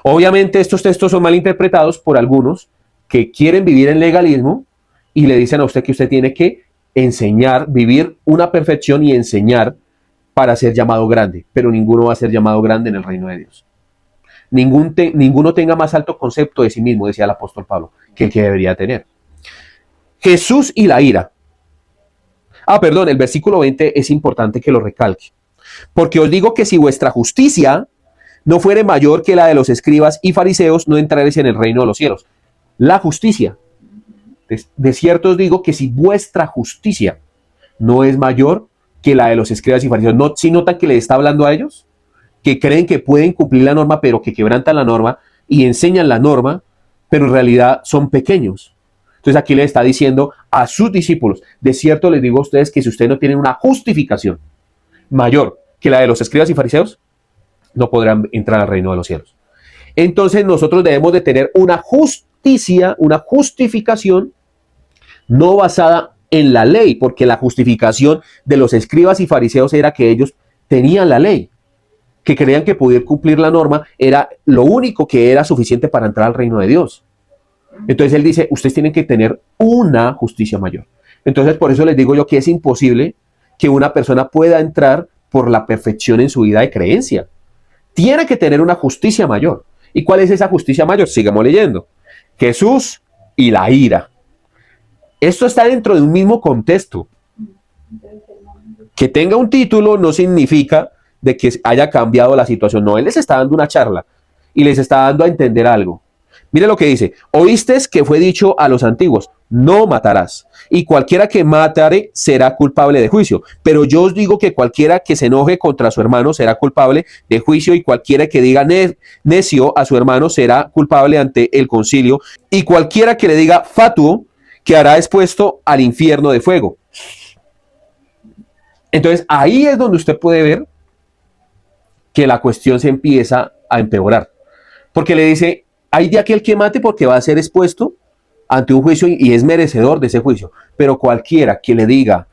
Obviamente estos textos son mal interpretados por algunos que quieren vivir en legalismo y le dicen a usted que usted tiene que enseñar, vivir una perfección y enseñar para ser llamado grande, pero ninguno va a ser llamado grande en el reino de Dios. Ninguno tenga más alto concepto de sí mismo, decía el apóstol Pablo, que el que debería tener. Jesús y la ira. Perdón, el versículo 20 es importante que lo recalque. Porque os digo que si vuestra justicia no fuere mayor que la de los escribas y fariseos, no entraréis en el reino de los cielos. La justicia. De cierto os digo que si vuestra justicia no es mayor que la de los escribas y fariseos, ¿no? ¿Sí notan que le está hablando a ellos? Que creen que pueden cumplir la norma, pero que quebrantan la norma y enseñan la norma, pero en realidad son pequeños. Entonces aquí le está diciendo a sus discípulos, de cierto les digo a ustedes que si ustedes no tienen una justificación mayor que la de los escribas y fariseos, no podrán entrar al reino de los cielos. Entonces nosotros debemos de tener una justicia, una justificación no basada en la ley, porque la justificación de los escribas y fariseos era que ellos tenían la ley, que creían que poder cumplir la norma era lo único que era suficiente para entrar al reino de Dios. Entonces él dice, ustedes tienen que tener una justicia mayor. Entonces por eso les digo yo que es imposible que una persona pueda entrar por la perfección en su vida de creencia. Tiene que tener una justicia mayor. ¿Y cuál es esa justicia mayor? Sigamos leyendo. Jesús y la ira. Esto está dentro de un mismo contexto. Que tenga un título no significa de que haya cambiado la situación. No, él les está dando una charla y les está dando a entender algo. Mire lo que dice. Oíste que fue dicho a los antiguos, no matarás. Y cualquiera que matare será culpable de juicio. Pero yo os digo que cualquiera que se enoje contra su hermano será culpable de juicio. Y cualquiera que diga necio a su hermano será culpable ante el concilio. Y cualquiera que le diga fatuo quedará expuesto al infierno de fuego. Entonces ahí es donde usted puede ver que la cuestión se empieza a empeorar. Porque le dice, hay de aquel que mate porque va a ser expuesto ante un juicio y es merecedor de ese juicio. Pero cualquiera que le diga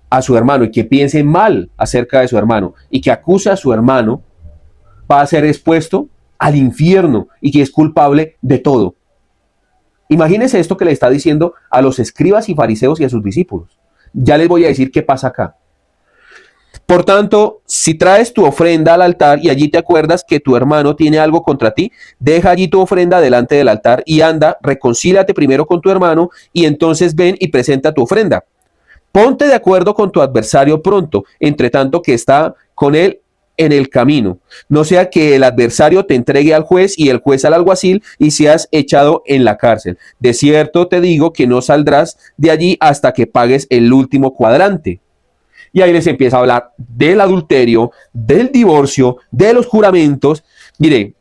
a su hermano y que piense mal acerca de su hermano y que acuse a su hermano, va a ser expuesto al infierno y que es culpable de todo. Imagínense esto que le está diciendo a los escribas y fariseos y a sus discípulos. Ya les voy a decir qué pasa acá. Por tanto, si traes tu ofrenda al altar y allí te acuerdas que tu hermano tiene algo contra ti, deja allí tu ofrenda delante del altar y anda, reconcíliate primero con tu hermano y entonces ven y presenta tu ofrenda. Ponte de acuerdo con tu adversario pronto, entre tanto que está con él en el camino. No sea que el adversario te entregue al juez y el juez al alguacil y seas echado en la cárcel. De cierto te digo que no saldrás de allí hasta que pagues el último cuadrante. Y ahí les empieza a hablar del adulterio, del divorcio, de los juramentos. Mire,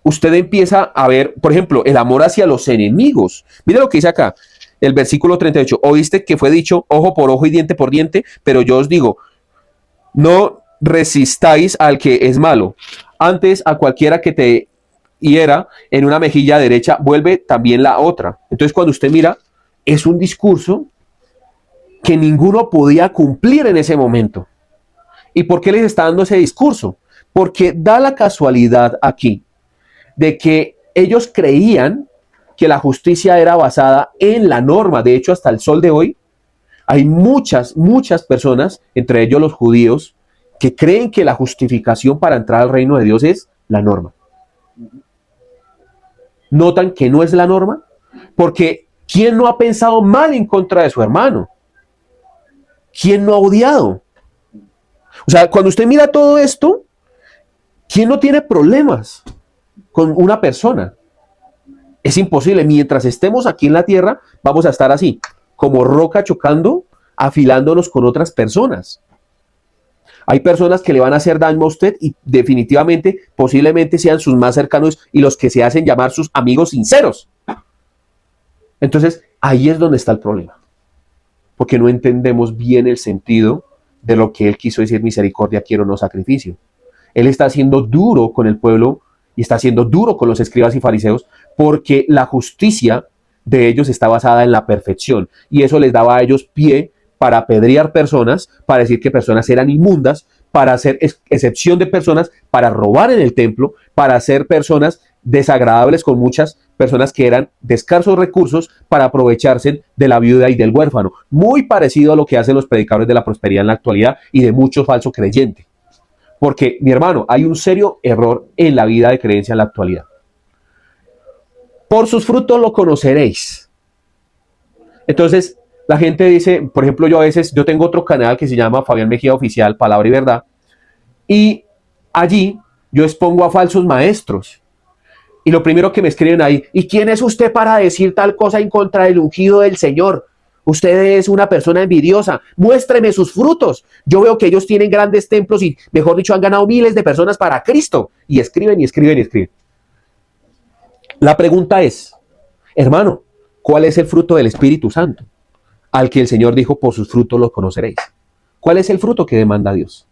usted empieza a ver, por ejemplo, el amor hacia los enemigos. Mire lo que dice acá, el versículo 38. Oíste que fue dicho ojo por ojo y diente por diente, pero yo os digo, no resistáis al que es malo. Antes a cualquiera que te hiera en una mejilla derecha, vuelve también la otra. Entonces cuando usted mira, es un discurso que ninguno podía cumplir en ese momento. ¿Y por qué les está dando ese discurso? Porque da la casualidad aquí de que ellos creían que la justicia era basada en la norma. De hecho, hasta el sol de hoy, hay muchas personas, entre ellos los judíos, que creen que la justificación para entrar al reino de Dios es la norma. ¿Notan que no es la norma? Porque ¿quién no ha pensado mal en contra de su hermano? ¿Quién no ha odiado? O sea, cuando usted mira todo esto, ¿quién no tiene problemas con una persona? Es imposible. Mientras estemos aquí en la tierra, vamos a estar así, como roca chocando, afilándonos con otras personas. Hay personas que le van a hacer daño a usted y definitivamente, posiblemente sean sus más cercanos y los que se hacen llamar sus amigos sinceros. Entonces, ahí es donde está el problema. Porque no entendemos bien el sentido de lo que él quiso decir, misericordia quiero, no sacrificio. Él está siendo duro con el pueblo y está siendo duro con los escribas y fariseos porque la justicia de ellos está basada en la perfección y eso les daba a ellos pie para apedrear personas, para decir que personas eran inmundas, para hacer excepción de personas, para robar en el templo, para hacer personas desagradables con muchas personas que eran de escasos recursos para aprovecharse de la viuda y del huérfano. Muy parecido a lo que hacen los predicadores de la prosperidad en la actualidad y de muchos falsos creyentes. Porque, mi hermano, hay un serio error en la vida de creencia en la actualidad. Por sus frutos lo conoceréis. Entonces, la gente dice, por ejemplo, yo tengo otro canal que se llama Fabián Mejía Oficial, Palabra y Verdad, y allí yo expongo a falsos maestros. Y lo primero que me escriben ahí, ¿y quién es usted para decir tal cosa en contra del ungido del Señor? Usted es una persona envidiosa, muéstreme sus frutos. Yo veo que ellos tienen grandes templos y, mejor dicho, han ganado miles de personas para Cristo. Y escriben y escriben y escriben. La pregunta es, hermano, ¿cuál es el fruto del Espíritu Santo? Al que el Señor dijo, por sus frutos los conoceréis. ¿Cuál es el fruto que demanda Dios?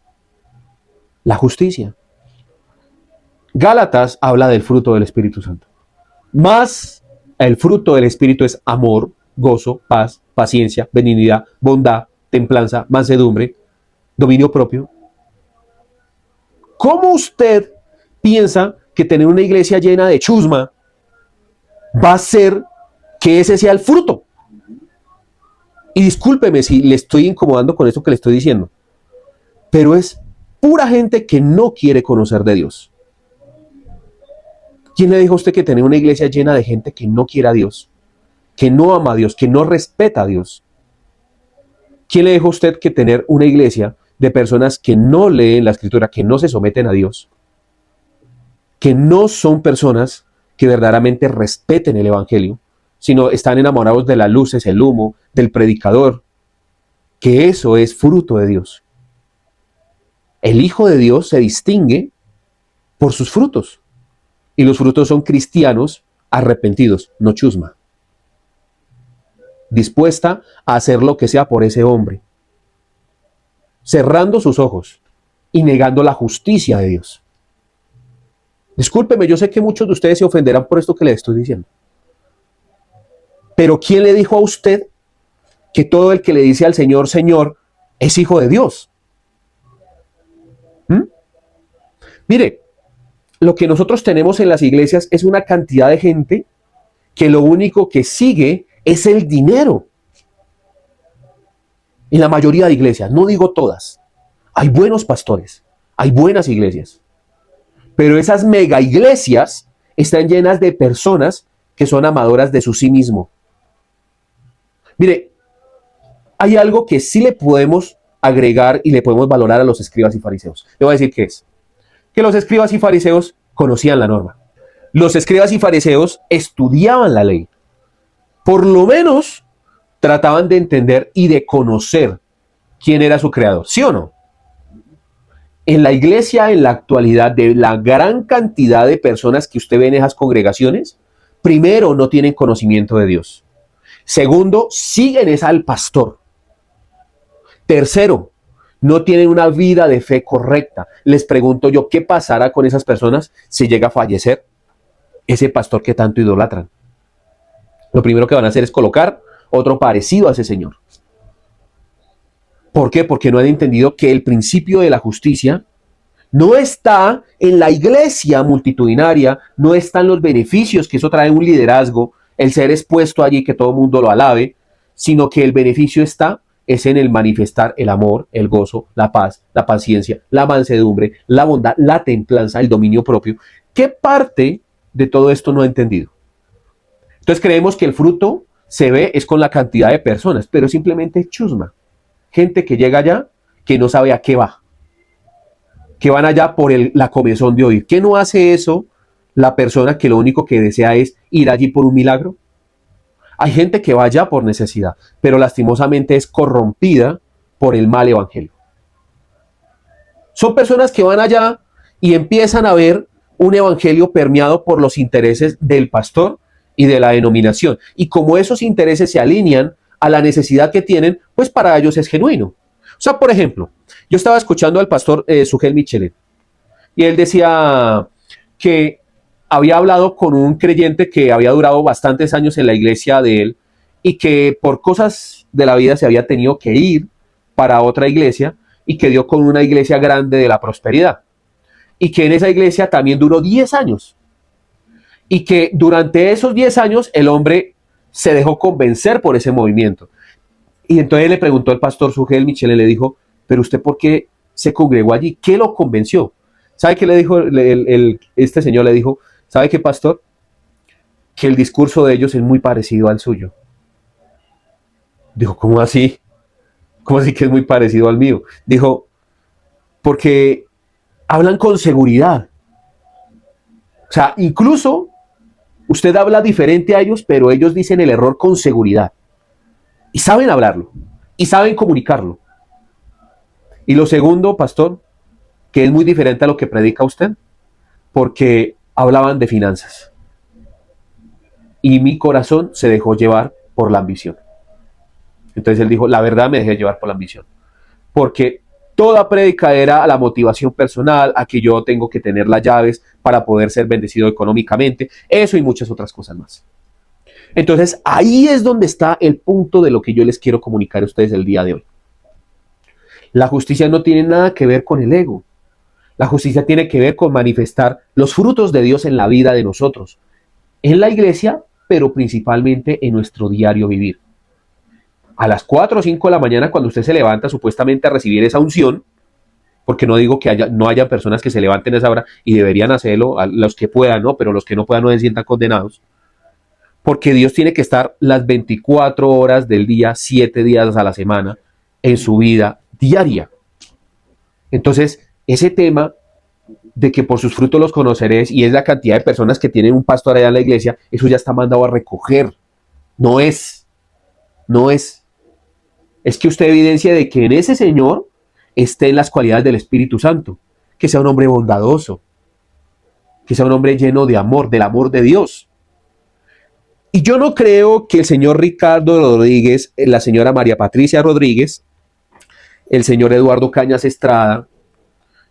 La justicia. Gálatas habla del fruto del Espíritu Santo. Más el fruto del Espíritu es amor, gozo, paz, paciencia, benignidad, bondad, templanza, mansedumbre, dominio propio. ¿Cómo usted piensa que tener una iglesia llena de chusma va a hacer que ese sea el fruto? Y discúlpeme si le estoy incomodando con esto que le estoy diciendo, pero es pura gente que no quiere conocer de Dios. ¿Quién le dijo a usted que tener una iglesia llena de gente que no quiere a Dios, que no ama a Dios, que no respeta a Dios? ¿Quién le dijo a usted que tener una iglesia de personas que no leen la Escritura, que no se someten a Dios, que no son personas que verdaderamente respeten el Evangelio, sino están enamorados de las luces, el humo, del predicador, que eso es fruto de Dios? El Hijo de Dios se distingue por sus frutos. Y los frutos son cristianos arrepentidos, no chusma. Dispuesta a hacer lo que sea por ese hombre. Cerrando sus ojos y negando la justicia de Dios. Discúlpeme, yo sé que muchos de ustedes se ofenderán por esto que les estoy diciendo. Pero ¿quién le dijo a usted que todo el que le dice al Señor, Señor, es hijo de Dios? Mire, lo que nosotros tenemos en las iglesias es una cantidad de gente que lo único que sigue es el dinero. En la mayoría de iglesias, no digo todas, hay buenos pastores, hay buenas iglesias, pero esas mega iglesias están llenas de personas que son amadoras de su sí mismo. Mire, hay algo que sí le podemos agregar y le podemos valorar a los escribas y fariseos. Le voy a decir qué es. Que los escribas y fariseos conocían la norma. Los escribas y fariseos estudiaban la ley. Por lo menos trataban de entender y de conocer quién era su creador. ¿Sí o no? En la iglesia, en la actualidad, de la gran cantidad de personas que usted ve en esas congregaciones, primero, no tienen conocimiento de Dios. Segundo, siguen es al pastor. Tercero, no tienen una vida de fe correcta. Les pregunto yo, ¿qué pasará con esas personas si llega a fallecer ese pastor que tanto idolatran? Lo primero que van a hacer es colocar otro parecido a ese señor. ¿Por qué? Porque no han entendido que el principio de la justicia no está en la iglesia multitudinaria, no están los beneficios que eso trae un liderazgo, el ser expuesto allí, que todo el mundo lo alabe, sino que el beneficio es en el manifestar el amor, el gozo, la paz, la paciencia, la mansedumbre, la bondad, la templanza, el dominio propio. ¿Qué parte de todo esto no ha entendido? Entonces creemos que el fruto se ve es con la cantidad de personas, pero simplemente chusma. Gente que llega allá que no sabe a qué va. Que van allá por la comezón de oír. ¿Qué no hace eso la persona que lo único que desea es ir allí por un milagro? Hay gente que va allá por necesidad, pero lastimosamente es corrompida por el mal evangelio. Son personas que van allá y empiezan a ver un evangelio permeado por los intereses del pastor y de la denominación. Y como esos intereses se alinean a la necesidad que tienen, pues para ellos es genuino. O sea, por ejemplo, yo estaba escuchando al pastor Sugel Michelet y él decía que había hablado con un creyente que había durado bastantes años en la iglesia de él y que por cosas de la vida se había tenido que ir para otra iglesia y que dio con una iglesia grande de la prosperidad y que en esa iglesia también duró 10 años. Y que durante esos 10 años el hombre se dejó convencer por ese movimiento. Y entonces le preguntó al pastor Sugel Michel y le dijo, pero usted ¿por qué se congregó allí? ¿Qué lo convenció? ¿Sabe qué le dijo este señor? Le dijo, ¿sabe qué, pastor? Que el discurso de ellos es muy parecido al suyo. Dijo, ¿cómo así? ¿Cómo así que es muy parecido al mío? Dijo, porque hablan con seguridad. O sea, incluso usted habla diferente a ellos, pero ellos dicen el error con seguridad. Y saben hablarlo. Y saben comunicarlo. Y lo segundo, pastor, que es muy diferente a lo que predica usted, porque hablaban de finanzas. Y mi corazón se dejó llevar por la ambición. Entonces él dijo, la verdad me dejé llevar por la ambición. Porque toda prédica era a la motivación personal, a que yo tengo que tener las llaves para poder ser bendecido económicamente, eso y muchas otras cosas más. Entonces ahí es donde está el punto de lo que yo les quiero comunicar a ustedes el día de hoy. La justicia no tiene nada que ver con el ego. La justicia tiene que ver con manifestar los frutos de Dios en la vida de nosotros, en la iglesia, pero principalmente en nuestro diario vivir. A las 4 o 5 de la mañana, cuando usted se levanta supuestamente a recibir esa unción, porque no digo que no haya personas que se levanten a esa hora y deberían hacerlo, a los que puedan, ¿no? Pero los que no puedan no se sientan condenados, porque Dios tiene que estar las 24 horas del día, 7 días a la semana, en su vida diaria. Entonces, ese tema de que por sus frutos los conoceréis, y es la cantidad de personas que tienen un pastor allá en la iglesia, eso ya está mandado a recoger. No es. Es que usted evidencia de que en ese Señor estén las cualidades del Espíritu Santo, que sea un hombre bondadoso, que sea un hombre lleno de amor, del amor de Dios. Y yo no creo que el señor Ricardo Rodríguez, la señora María Patricia Rodríguez, el señor Eduardo Cañas Estrada,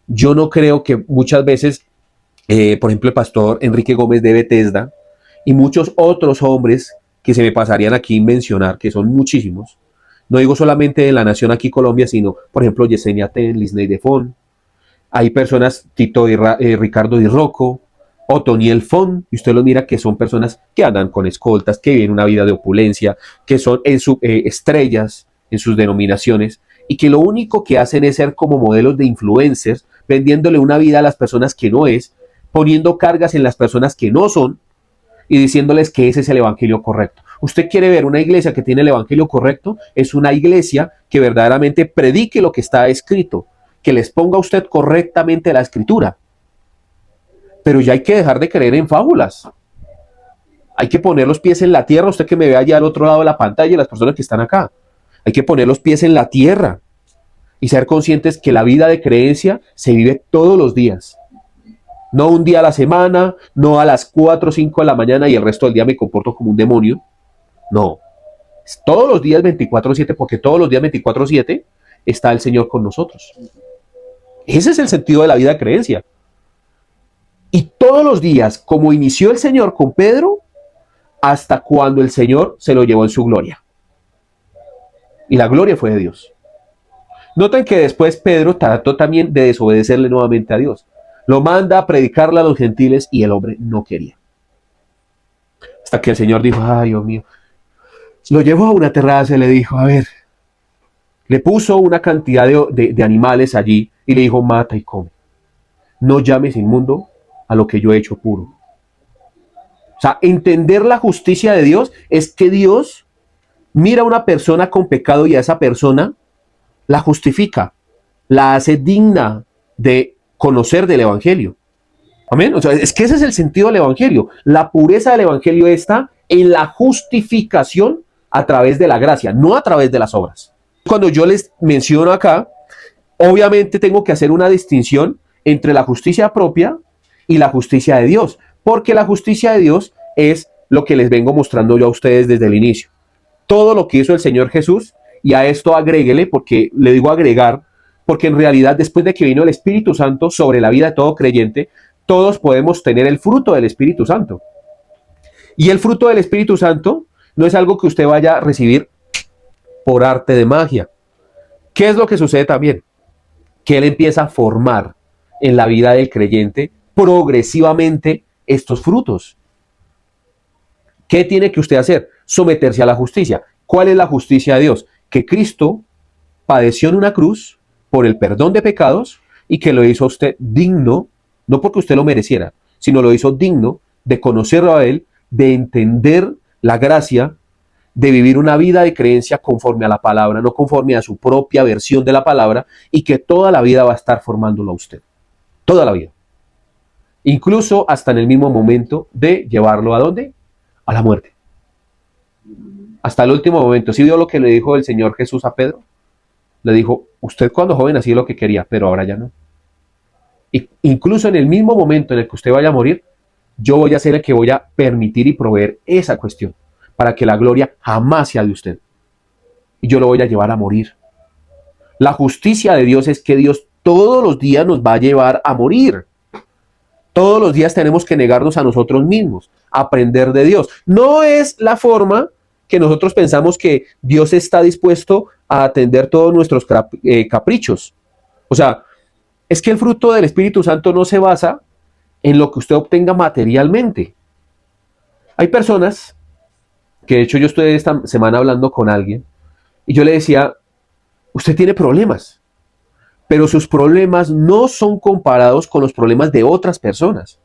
yo no creo que muchas veces, por ejemplo, el pastor Enrique Gómez de Bethesda y muchos otros hombres que se me pasarían aquí a mencionar, que son muchísimos, no digo solamente de la nación aquí Colombia, sino, por ejemplo, Yesenia Ten, Lisney Defón, hay personas, Tito Ricardo Di Rocco, Otoniel Fon, y usted los mira que son personas que andan con escoltas, que viven una vida de opulencia, que son estrellas en sus denominaciones, y que lo único que hacen es ser como modelos de influencers, vendiéndole una vida a las personas que no es, poniendo cargas en las personas que no son, y diciéndoles que ese es el evangelio correcto. Usted quiere ver una iglesia que tiene el evangelio correcto, es una iglesia que verdaderamente predique lo que está escrito, que les ponga a usted correctamente la escritura. Pero ya hay que dejar de creer en fábulas. Hay que poner los pies en la tierra, usted que me ve allá al otro lado de la pantalla y las personas que están acá. Hay que poner los pies en la tierra y ser conscientes que la vida de creencia se vive todos los días. No un día a la semana, no a las 4 o 5 de la mañana y el resto del día me comporto como un demonio. No. Es todos los días 24/7, porque todos los días 24/7 está el Señor con nosotros. Ese es el sentido de la vida de creencia. Y todos los días, como inició el Señor con Pedro, hasta cuando el Señor se lo llevó en su gloria. Y la gloria fue de Dios. Noten que después Pedro trató también de desobedecerle nuevamente a Dios. Lo manda a predicarle a los gentiles y el hombre no quería. Hasta que el Señor dijo, ay, Dios mío. Lo llevó a una terraza y le dijo, a ver, le puso una cantidad de animales allí y le dijo, mata y come. No llames inmundo a lo que yo he hecho puro. O sea, entender la justicia de Dios es que Dios mira a una persona con pecado y a esa persona la justifica, la hace digna de conocer del evangelio. Amén. O sea, es que ese es el sentido del evangelio. La pureza del evangelio está en la justificación a través de la gracia, no a través de las obras. Cuando yo les menciono acá, obviamente tengo que hacer una distinción entre la justicia propia y la justicia de Dios, porque la justicia de Dios es lo que les vengo mostrando yo a ustedes desde el inicio. Todo lo que hizo el Señor Jesús, y a esto agréguele, porque le digo agregar, porque en realidad después de que vino el Espíritu Santo sobre la vida de todo creyente, todos podemos tener el fruto del Espíritu Santo. Y el fruto del Espíritu Santo no es algo que usted vaya a recibir por arte de magia. ¿Qué es lo que sucede también? Que Él empieza a formar en la vida del creyente progresivamente estos frutos. ¿Qué tiene que usted hacer? Someterse a la justicia. ¿Cuál es la justicia de Dios? Que Cristo padeció en una cruz por el perdón de pecados y que lo hizo a usted digno, no porque usted lo mereciera, sino lo hizo digno de conocerlo a Él, de entender la gracia, de vivir una vida de creencia conforme a la palabra, no conforme a su propia versión de la palabra, y que toda la vida va a estar formándolo a usted. Toda la vida. Incluso hasta en el mismo momento de llevarlo ¿a dónde? A la muerte. Hasta el último momento. ¿Sí vio lo que le dijo el Señor Jesús a Pedro? Le dijo, usted cuando joven hacía lo que quería, pero ahora ya no. Y incluso en el mismo momento en el que usted vaya a morir, yo voy a ser el que voy a permitir y proveer esa cuestión, para que la gloria jamás sea de usted. Y yo lo voy a llevar a morir. La justicia de Dios es que Dios todos los días nos va a llevar a morir. Todos los días tenemos que negarnos a nosotros mismos, aprender de Dios. No es la forma que nosotros pensamos que Dios está dispuesto a atender todos nuestros caprichos. O sea, es que el fruto del Espíritu Santo no se basa en lo que usted obtenga materialmente. Hay personas que, de hecho, yo estoy esta semana hablando con alguien y yo le decía, usted tiene problemas, pero sus problemas no son comparados con los problemas de otras personas.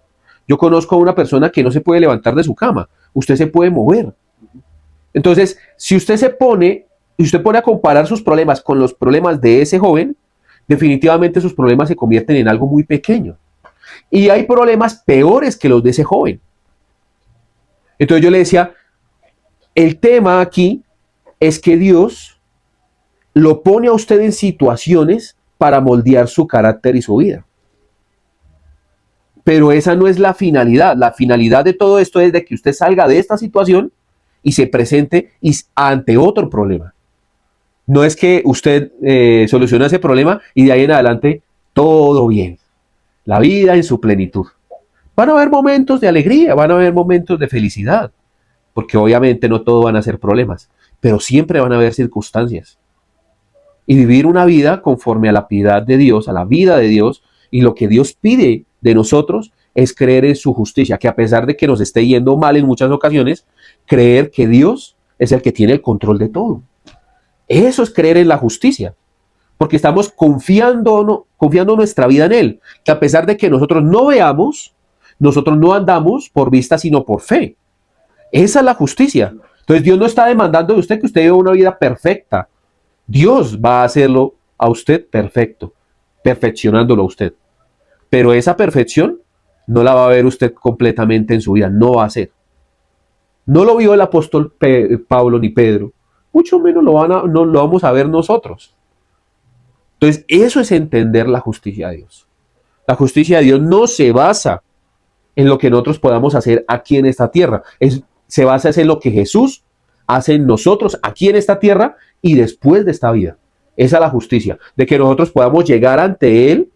Yo conozco a una persona que no se puede levantar de su cama, usted se puede mover. Entonces, si usted se pone y usted pone a comparar sus problemas con los problemas de ese joven, definitivamente sus problemas se convierten en algo muy pequeño. Y hay problemas peores que los de ese joven. Entonces yo le decía, el tema aquí es que Dios lo pone a usted en situaciones para moldear su carácter y su vida. Pero esa no es la finalidad. La finalidad de todo esto es de que usted salga de esta situación y se presente ante otro problema. No es que usted solucione ese problema y de ahí en adelante todo bien. La vida en su plenitud. Van a haber momentos de alegría, van a haber momentos de felicidad, porque obviamente no todo van a ser problemas, pero siempre van a haber circunstancias. Y vivir una vida conforme a la piedad de Dios, a la vida de Dios, y lo que Dios pide de nosotros es creer en su justicia, que a pesar de que nos esté yendo mal en muchas ocasiones, creer que Dios es el que tiene el control de todo. Eso es creer en la justicia, porque estamos confiando nuestra vida en Él, que a pesar de que nosotros no veamos, nosotros no andamos por vista, sino por fe. Esa es la justicia. Entonces Dios no está demandando de usted que usted viva una vida perfecta. Dios va a hacerlo a usted perfecto, perfeccionándolo a usted. Pero esa perfección no la va a ver usted completamente en su vida, no va a ser. No lo vio el apóstol Pablo ni Pedro, mucho menos no lo vamos a ver nosotros. Entonces eso es entender la justicia de Dios. La justicia de Dios no se basa en lo que nosotros podamos hacer aquí en esta tierra. Se basa en lo que Jesús hace en nosotros aquí en esta tierra y después de esta vida. Esa es la justicia, de que nosotros podamos llegar ante Él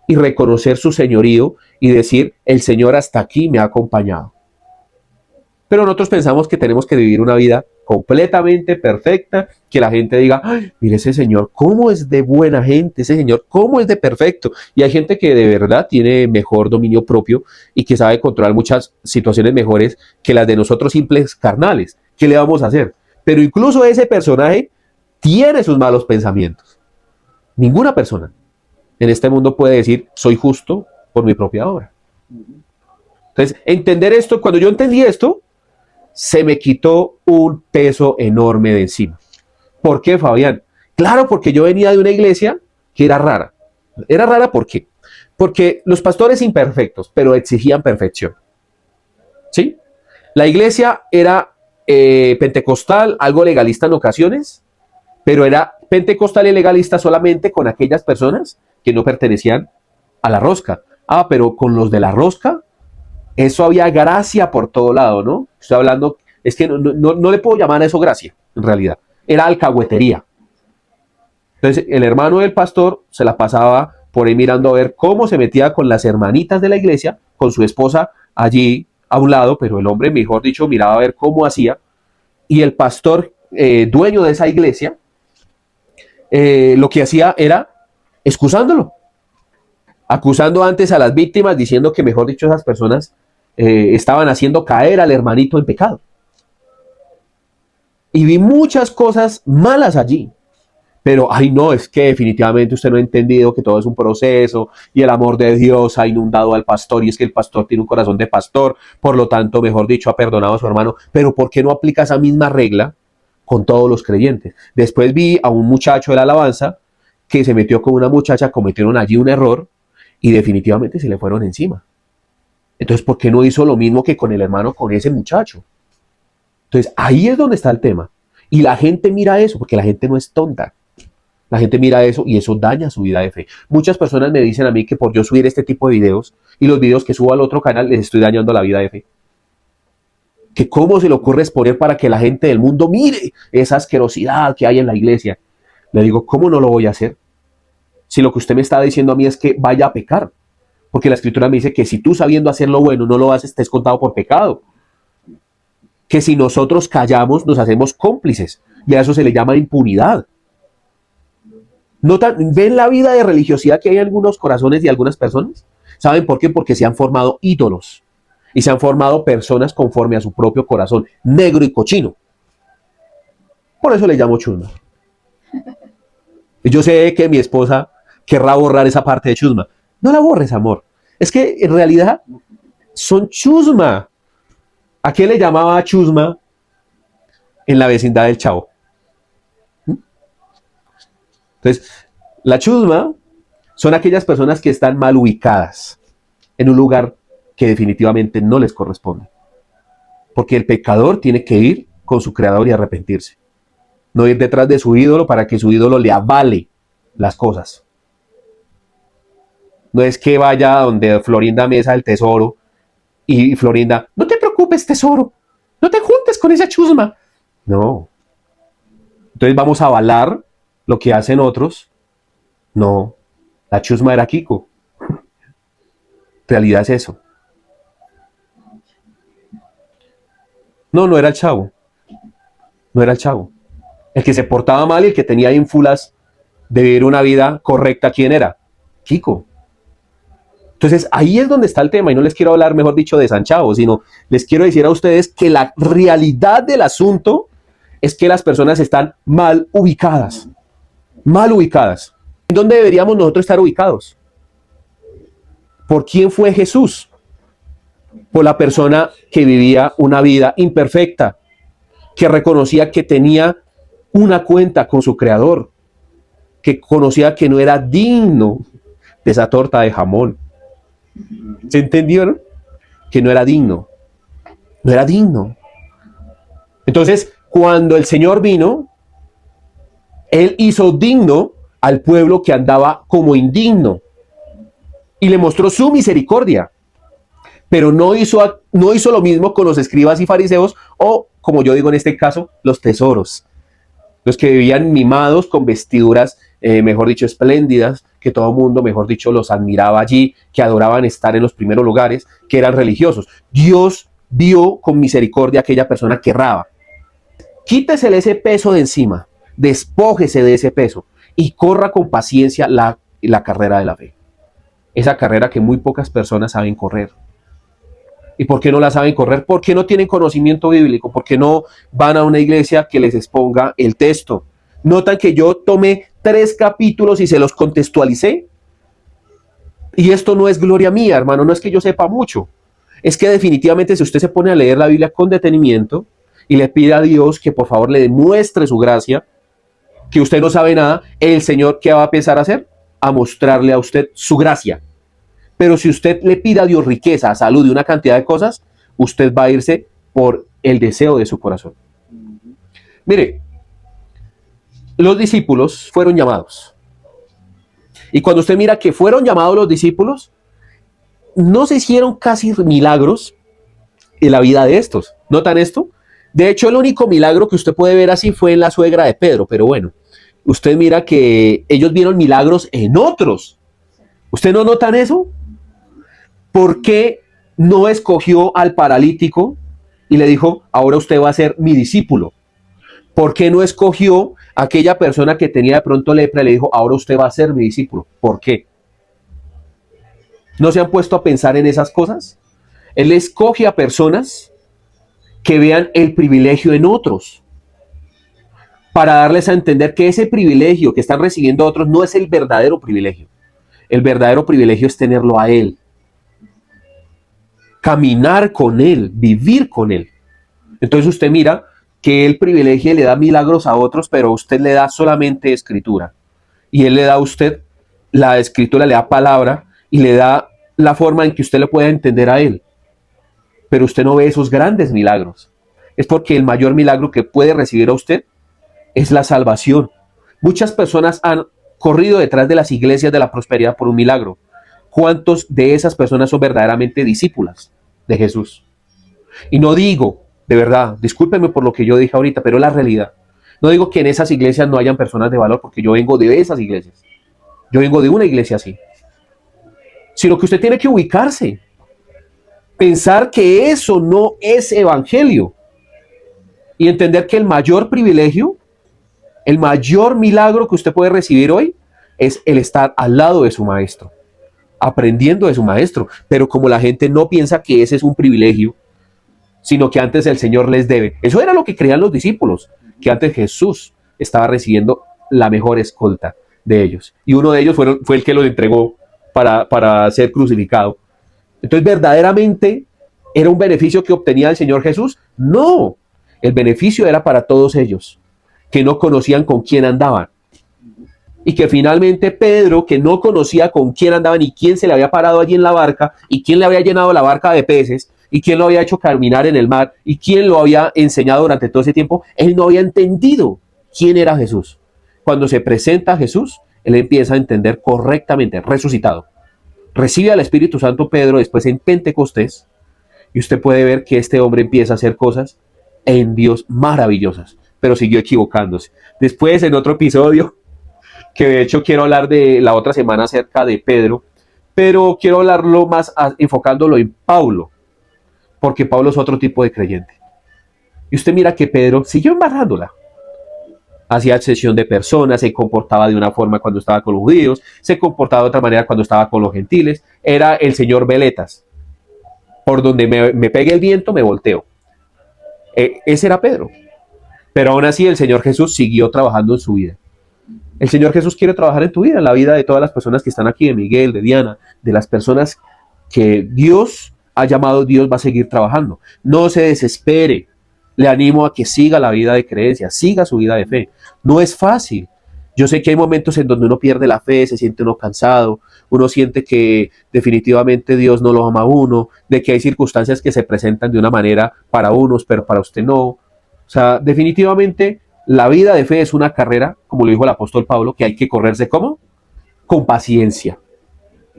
y reconocer su señorío y decir, el Señor hasta aquí me ha acompañado. Pero nosotros pensamos que tenemos que vivir una vida completamente perfecta, que la gente diga, ay, mire ese Señor, cómo es de buena gente, ese Señor, cómo es de perfecto. Y hay gente que de verdad tiene mejor dominio propio y que sabe controlar muchas situaciones mejores que las de nosotros simples carnales. ¿Qué le vamos a hacer? Pero incluso ese personaje tiene sus malos pensamientos. Ninguna persona en este mundo puede decir, soy justo por mi propia obra. Entonces, entender esto, cuando yo entendí esto, se me quitó un peso enorme de encima. ¿Por qué, Fabián? Claro, porque yo venía de una iglesia que era rara. ¿Era rara por qué? Porque los pastores imperfectos, pero exigían perfección. ¿Sí? La iglesia era pentecostal, algo legalista en ocasiones, pero era pentecostal y legalista solamente con aquellas personas que no pertenecían a la rosca. Ah, pero con los de la rosca, eso había gracia por todo lado, ¿no? Estoy hablando, es que no le puedo llamar a eso gracia, en realidad. Era alcahuetería. Entonces, el hermano del pastor se la pasaba por ahí mirando a ver cómo se metía con las hermanitas de la iglesia, con su esposa allí a un lado, pero el hombre, mejor dicho, miraba a ver cómo hacía. Y el pastor, dueño de esa iglesia, lo que hacía era excusándolo, acusando antes a las víctimas, diciendo que, mejor dicho, esas personas estaban haciendo caer al hermanito en pecado. Y vi muchas cosas malas allí. Pero, ay no, es que definitivamente usted no ha entendido que todo es un proceso y el amor de Dios ha inundado al pastor y es que el pastor tiene un corazón de pastor, por lo tanto, mejor dicho, ha perdonado a su hermano. Pero ¿por qué no aplica esa misma regla con todos los creyentes? Después vi a un muchacho de la alabanza que se metió con una muchacha, cometieron allí un error y definitivamente se le fueron encima. Entonces, ¿por qué no hizo lo mismo que con el hermano, con ese muchacho? Entonces, ahí es donde está el tema. Y la gente mira eso, porque la gente no es tonta. La gente mira eso y eso daña su vida de fe. Muchas personas me dicen a mí que por yo subir este tipo de videos y los videos que subo al otro canal les estoy dañando la vida de fe. Que cómo se le ocurre exponer para que la gente del mundo mire esa asquerosidad que hay en la iglesia. Le digo, ¿cómo no lo voy a hacer? Si lo que usted me está diciendo a mí es que vaya a pecar. Porque la escritura me dice que si tú sabiendo hacer lo bueno no lo haces, te es contado por pecado. Que si nosotros callamos nos hacemos cómplices y a eso se le llama impunidad. ¿Ven la vida de religiosidad que hay en algunos corazones y algunas personas? ¿Saben por qué? Porque se han formado ídolos y se han formado personas conforme a su propio corazón, negro y cochino. Por eso le llamo chusma. Y yo sé que mi esposa querrá borrar esa parte de chusma. No la borres, amor. Es que en realidad son chusma. ¿A qué le llamaba chusma en la vecindad del Chavo? Entonces, la chusma son aquellas personas que están mal ubicadas en un lugar que definitivamente no les corresponde. Porque el pecador tiene que ir con su creador y arrepentirse. No ir detrás de su ídolo para que su ídolo le avale las cosas. No es que vaya donde Florinda Mesa del Tesoro y Florinda, no te preocupes, tesoro, no te juntes con esa chusma. No. Entonces vamos a avalar lo que hacen otros. No, la chusma era Kiko. Realidad es eso. No, no era el Chavo. No era el Chavo. El que se portaba mal y el que tenía ínfulas de vivir una vida correcta, ¿quién era? Kiko. Entonces ahí es donde está el tema y no les quiero hablar, mejor dicho, de San Chavo, sino les quiero decir a ustedes que la realidad del asunto es que las personas están mal ubicadas. Mal ubicadas. ¿En dónde deberíamos nosotros estar ubicados? ¿Por quién fue Jesús? Por la persona que vivía una vida imperfecta, que reconocía que tenía una cuenta con su Creador, que conocía que no era digno de esa torta de jamón. ¿Se entendieron? Que no era digno. No era digno. Entonces, cuando el Señor vino, Él hizo digno al pueblo que andaba como indigno y le mostró su misericordia, pero no hizo lo mismo con los escribas y fariseos o, como yo digo en este caso, los tesoros, los que vivían mimados con vestiduras, mejor dicho, espléndidas, que todo el mundo, mejor dicho, los admiraba allí, que adoraban estar en los primeros lugares, que eran religiosos. Dios vio con misericordia a aquella persona que erraba. Quítesele ese peso de encima, despójese de ese peso y corra con paciencia la carrera de la fe. Esa carrera que muy pocas personas saben correr. ¿Y por qué no la saben correr? Porque no tienen conocimiento bíblico, porque no van a una iglesia que les exponga el texto. Notan que yo tomé 3 capítulos y se los contextualicé. Y esto no es gloria mía, hermano, no es que yo sepa mucho. Es que definitivamente si usted se pone a leer la Biblia con detenimiento y le pide a Dios que por favor le demuestre su gracia, que usted no sabe nada, el Señor, ¿qué va a empezar a hacer? A mostrarle a usted su gracia. Pero si usted le pide a Dios riqueza, salud y una cantidad de cosas, usted va a irse por el deseo de su corazón. Mire, los discípulos fueron llamados. Y cuando usted mira que fueron llamados los discípulos, no se hicieron casi milagros en la vida de estos. ¿Notan esto? De hecho, el único milagro que usted puede ver así fue en la suegra de Pedro, pero bueno, usted mira que ellos vieron milagros en otros. ¿Usted no notan eso? ¿Por qué no escogió al paralítico y le dijo, ahora usted va a ser mi discípulo? ¿Por qué no escogió a aquella persona que tenía de pronto lepra y le dijo, ahora usted va a ser mi discípulo? ¿Por qué? ¿No se han puesto a pensar en esas cosas? Él escoge a personas que vean el privilegio en otros. para darles a entender que ese privilegio que están recibiendo otros no es el verdadero privilegio. El verdadero privilegio es tenerlo a Él. Caminar con Él, vivir con Él. Entonces usted mira que Él privilegia y le da milagros a otros, pero usted le da solamente escritura. Y Él le da a usted la escritura, le da palabra y le da la forma en que usted le pueda entender a Él. Pero usted no ve esos grandes milagros. Es porque el mayor milagro que puede recibir a usted es la salvación. Muchas personas han corrido detrás de las iglesias de la prosperidad por un milagro. ¿Cuántos de esas personas son verdaderamente discípulas de Jesús? Y no digo, de verdad, discúlpenme por lo que yo dije ahorita, pero es la realidad. No digo que en esas iglesias no hayan personas de valor, porque yo vengo de esas iglesias. Yo vengo de una iglesia así. Sino que usted tiene que ubicarse. Pensar que eso no es evangelio. Y entender que el mayor privilegio, el mayor milagro que usted puede recibir hoy es el estar al lado de su maestro, aprendiendo de su maestro. Pero como la gente no piensa que ese es un privilegio, sino que antes el Señor les debe. Eso era lo que creían los discípulos, que antes Jesús estaba recibiendo la mejor escolta de ellos. Y uno de ellos fue el que los entregó para ser crucificado. Entonces, ¿verdaderamente era un beneficio que obtenía el Señor Jesús? No, el beneficio era para todos ellos, que no conocían con quién andaban. Y que finalmente Pedro, que no conocía con quién andaban y quién se le había parado allí en la barca, y quién le había llenado la barca de peces, y quién lo había hecho caminar en el mar, y quién lo había enseñado durante todo ese tiempo, él no había entendido quién era Jesús. Cuando se presenta a Jesús, él empieza a entender correctamente, resucitado. Recibe al Espíritu Santo Pedro después en Pentecostés, y usted puede ver que este hombre empieza a hacer cosas en Dios maravillosas, pero siguió equivocándose. Después, en otro episodio, que de hecho quiero hablar de la otra semana acerca de Pedro, pero quiero hablarlo más enfocándolo en Pablo, porque Pablo es otro tipo de creyente. Y usted mira que Pedro siguió embarrándola. Hacía excepción de personas, se comportaba de una forma cuando estaba con los judíos, se comportaba de otra manera cuando estaba con los gentiles. Era el señor Veletas. Por donde me pegue el viento, me volteo. Ese era Pedro. Pero aún así el Señor Jesús siguió trabajando en su vida. El Señor Jesús quiere trabajar en tu vida, en la vida de todas las personas que están aquí, de Miguel, de Diana, de las personas que Dios ha llamado, Dios va a seguir trabajando. No se desespere. Le animo a que siga la vida de creencia, siga su vida de fe. No es fácil. Yo sé que hay momentos en donde uno pierde la fe, se siente uno cansado, uno siente que definitivamente Dios no lo ama a uno, de que hay circunstancias que se presentan de una manera para unos, pero para usted no. O sea, definitivamente la vida de fe es una carrera, como lo dijo el apóstol Pablo, que hay que correrse ¿cómo? Con paciencia.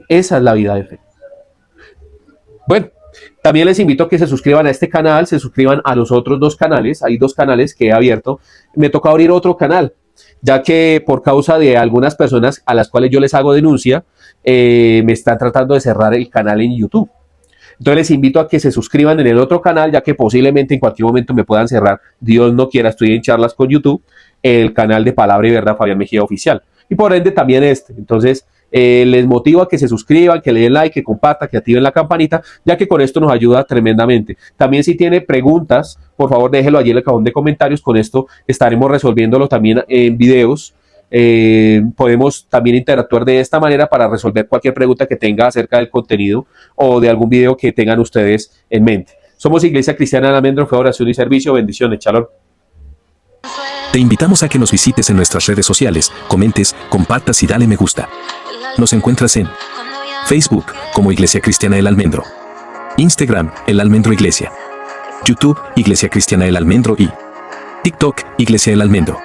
Esa es la vida de fe. Bueno, también les invito a que se suscriban a este canal, se suscriban a los otros dos canales. Hay dos canales que he abierto. Me toca abrir otro canal, ya que por causa de algunas personas a las cuales yo les hago denuncia, me están tratando de cerrar el canal en YouTube. Entonces les invito a que se suscriban en el otro canal, ya que posiblemente en cualquier momento me puedan cerrar. Dios no quiera, estoy en charlas con YouTube, el canal de Palabra y Verdad Fabián Mejía Oficial. Y por ende también este. Entonces les motivo a que se suscriban, que le den like, que compartan, que activen la campanita, ya que con esto nos ayuda tremendamente. También si tiene preguntas, por favor déjelo allí en el cajón de comentarios. Con esto estaremos resolviéndolo también en videos. Podemos también interactuar de esta manera para resolver cualquier pregunta que tenga acerca del contenido o de algún video que tengan ustedes en mente. Somos Iglesia Cristiana del Almendro, Fe, Oración y Servicio. Bendiciones, shalom. Te invitamos a que nos visites en nuestras redes sociales, comentes, compartas y dale me gusta. Nos encuentras en Facebook como Iglesia Cristiana del Almendro, Instagram El Almendro Iglesia, YouTube Iglesia Cristiana del Almendro y TikTok Iglesia del Almendro.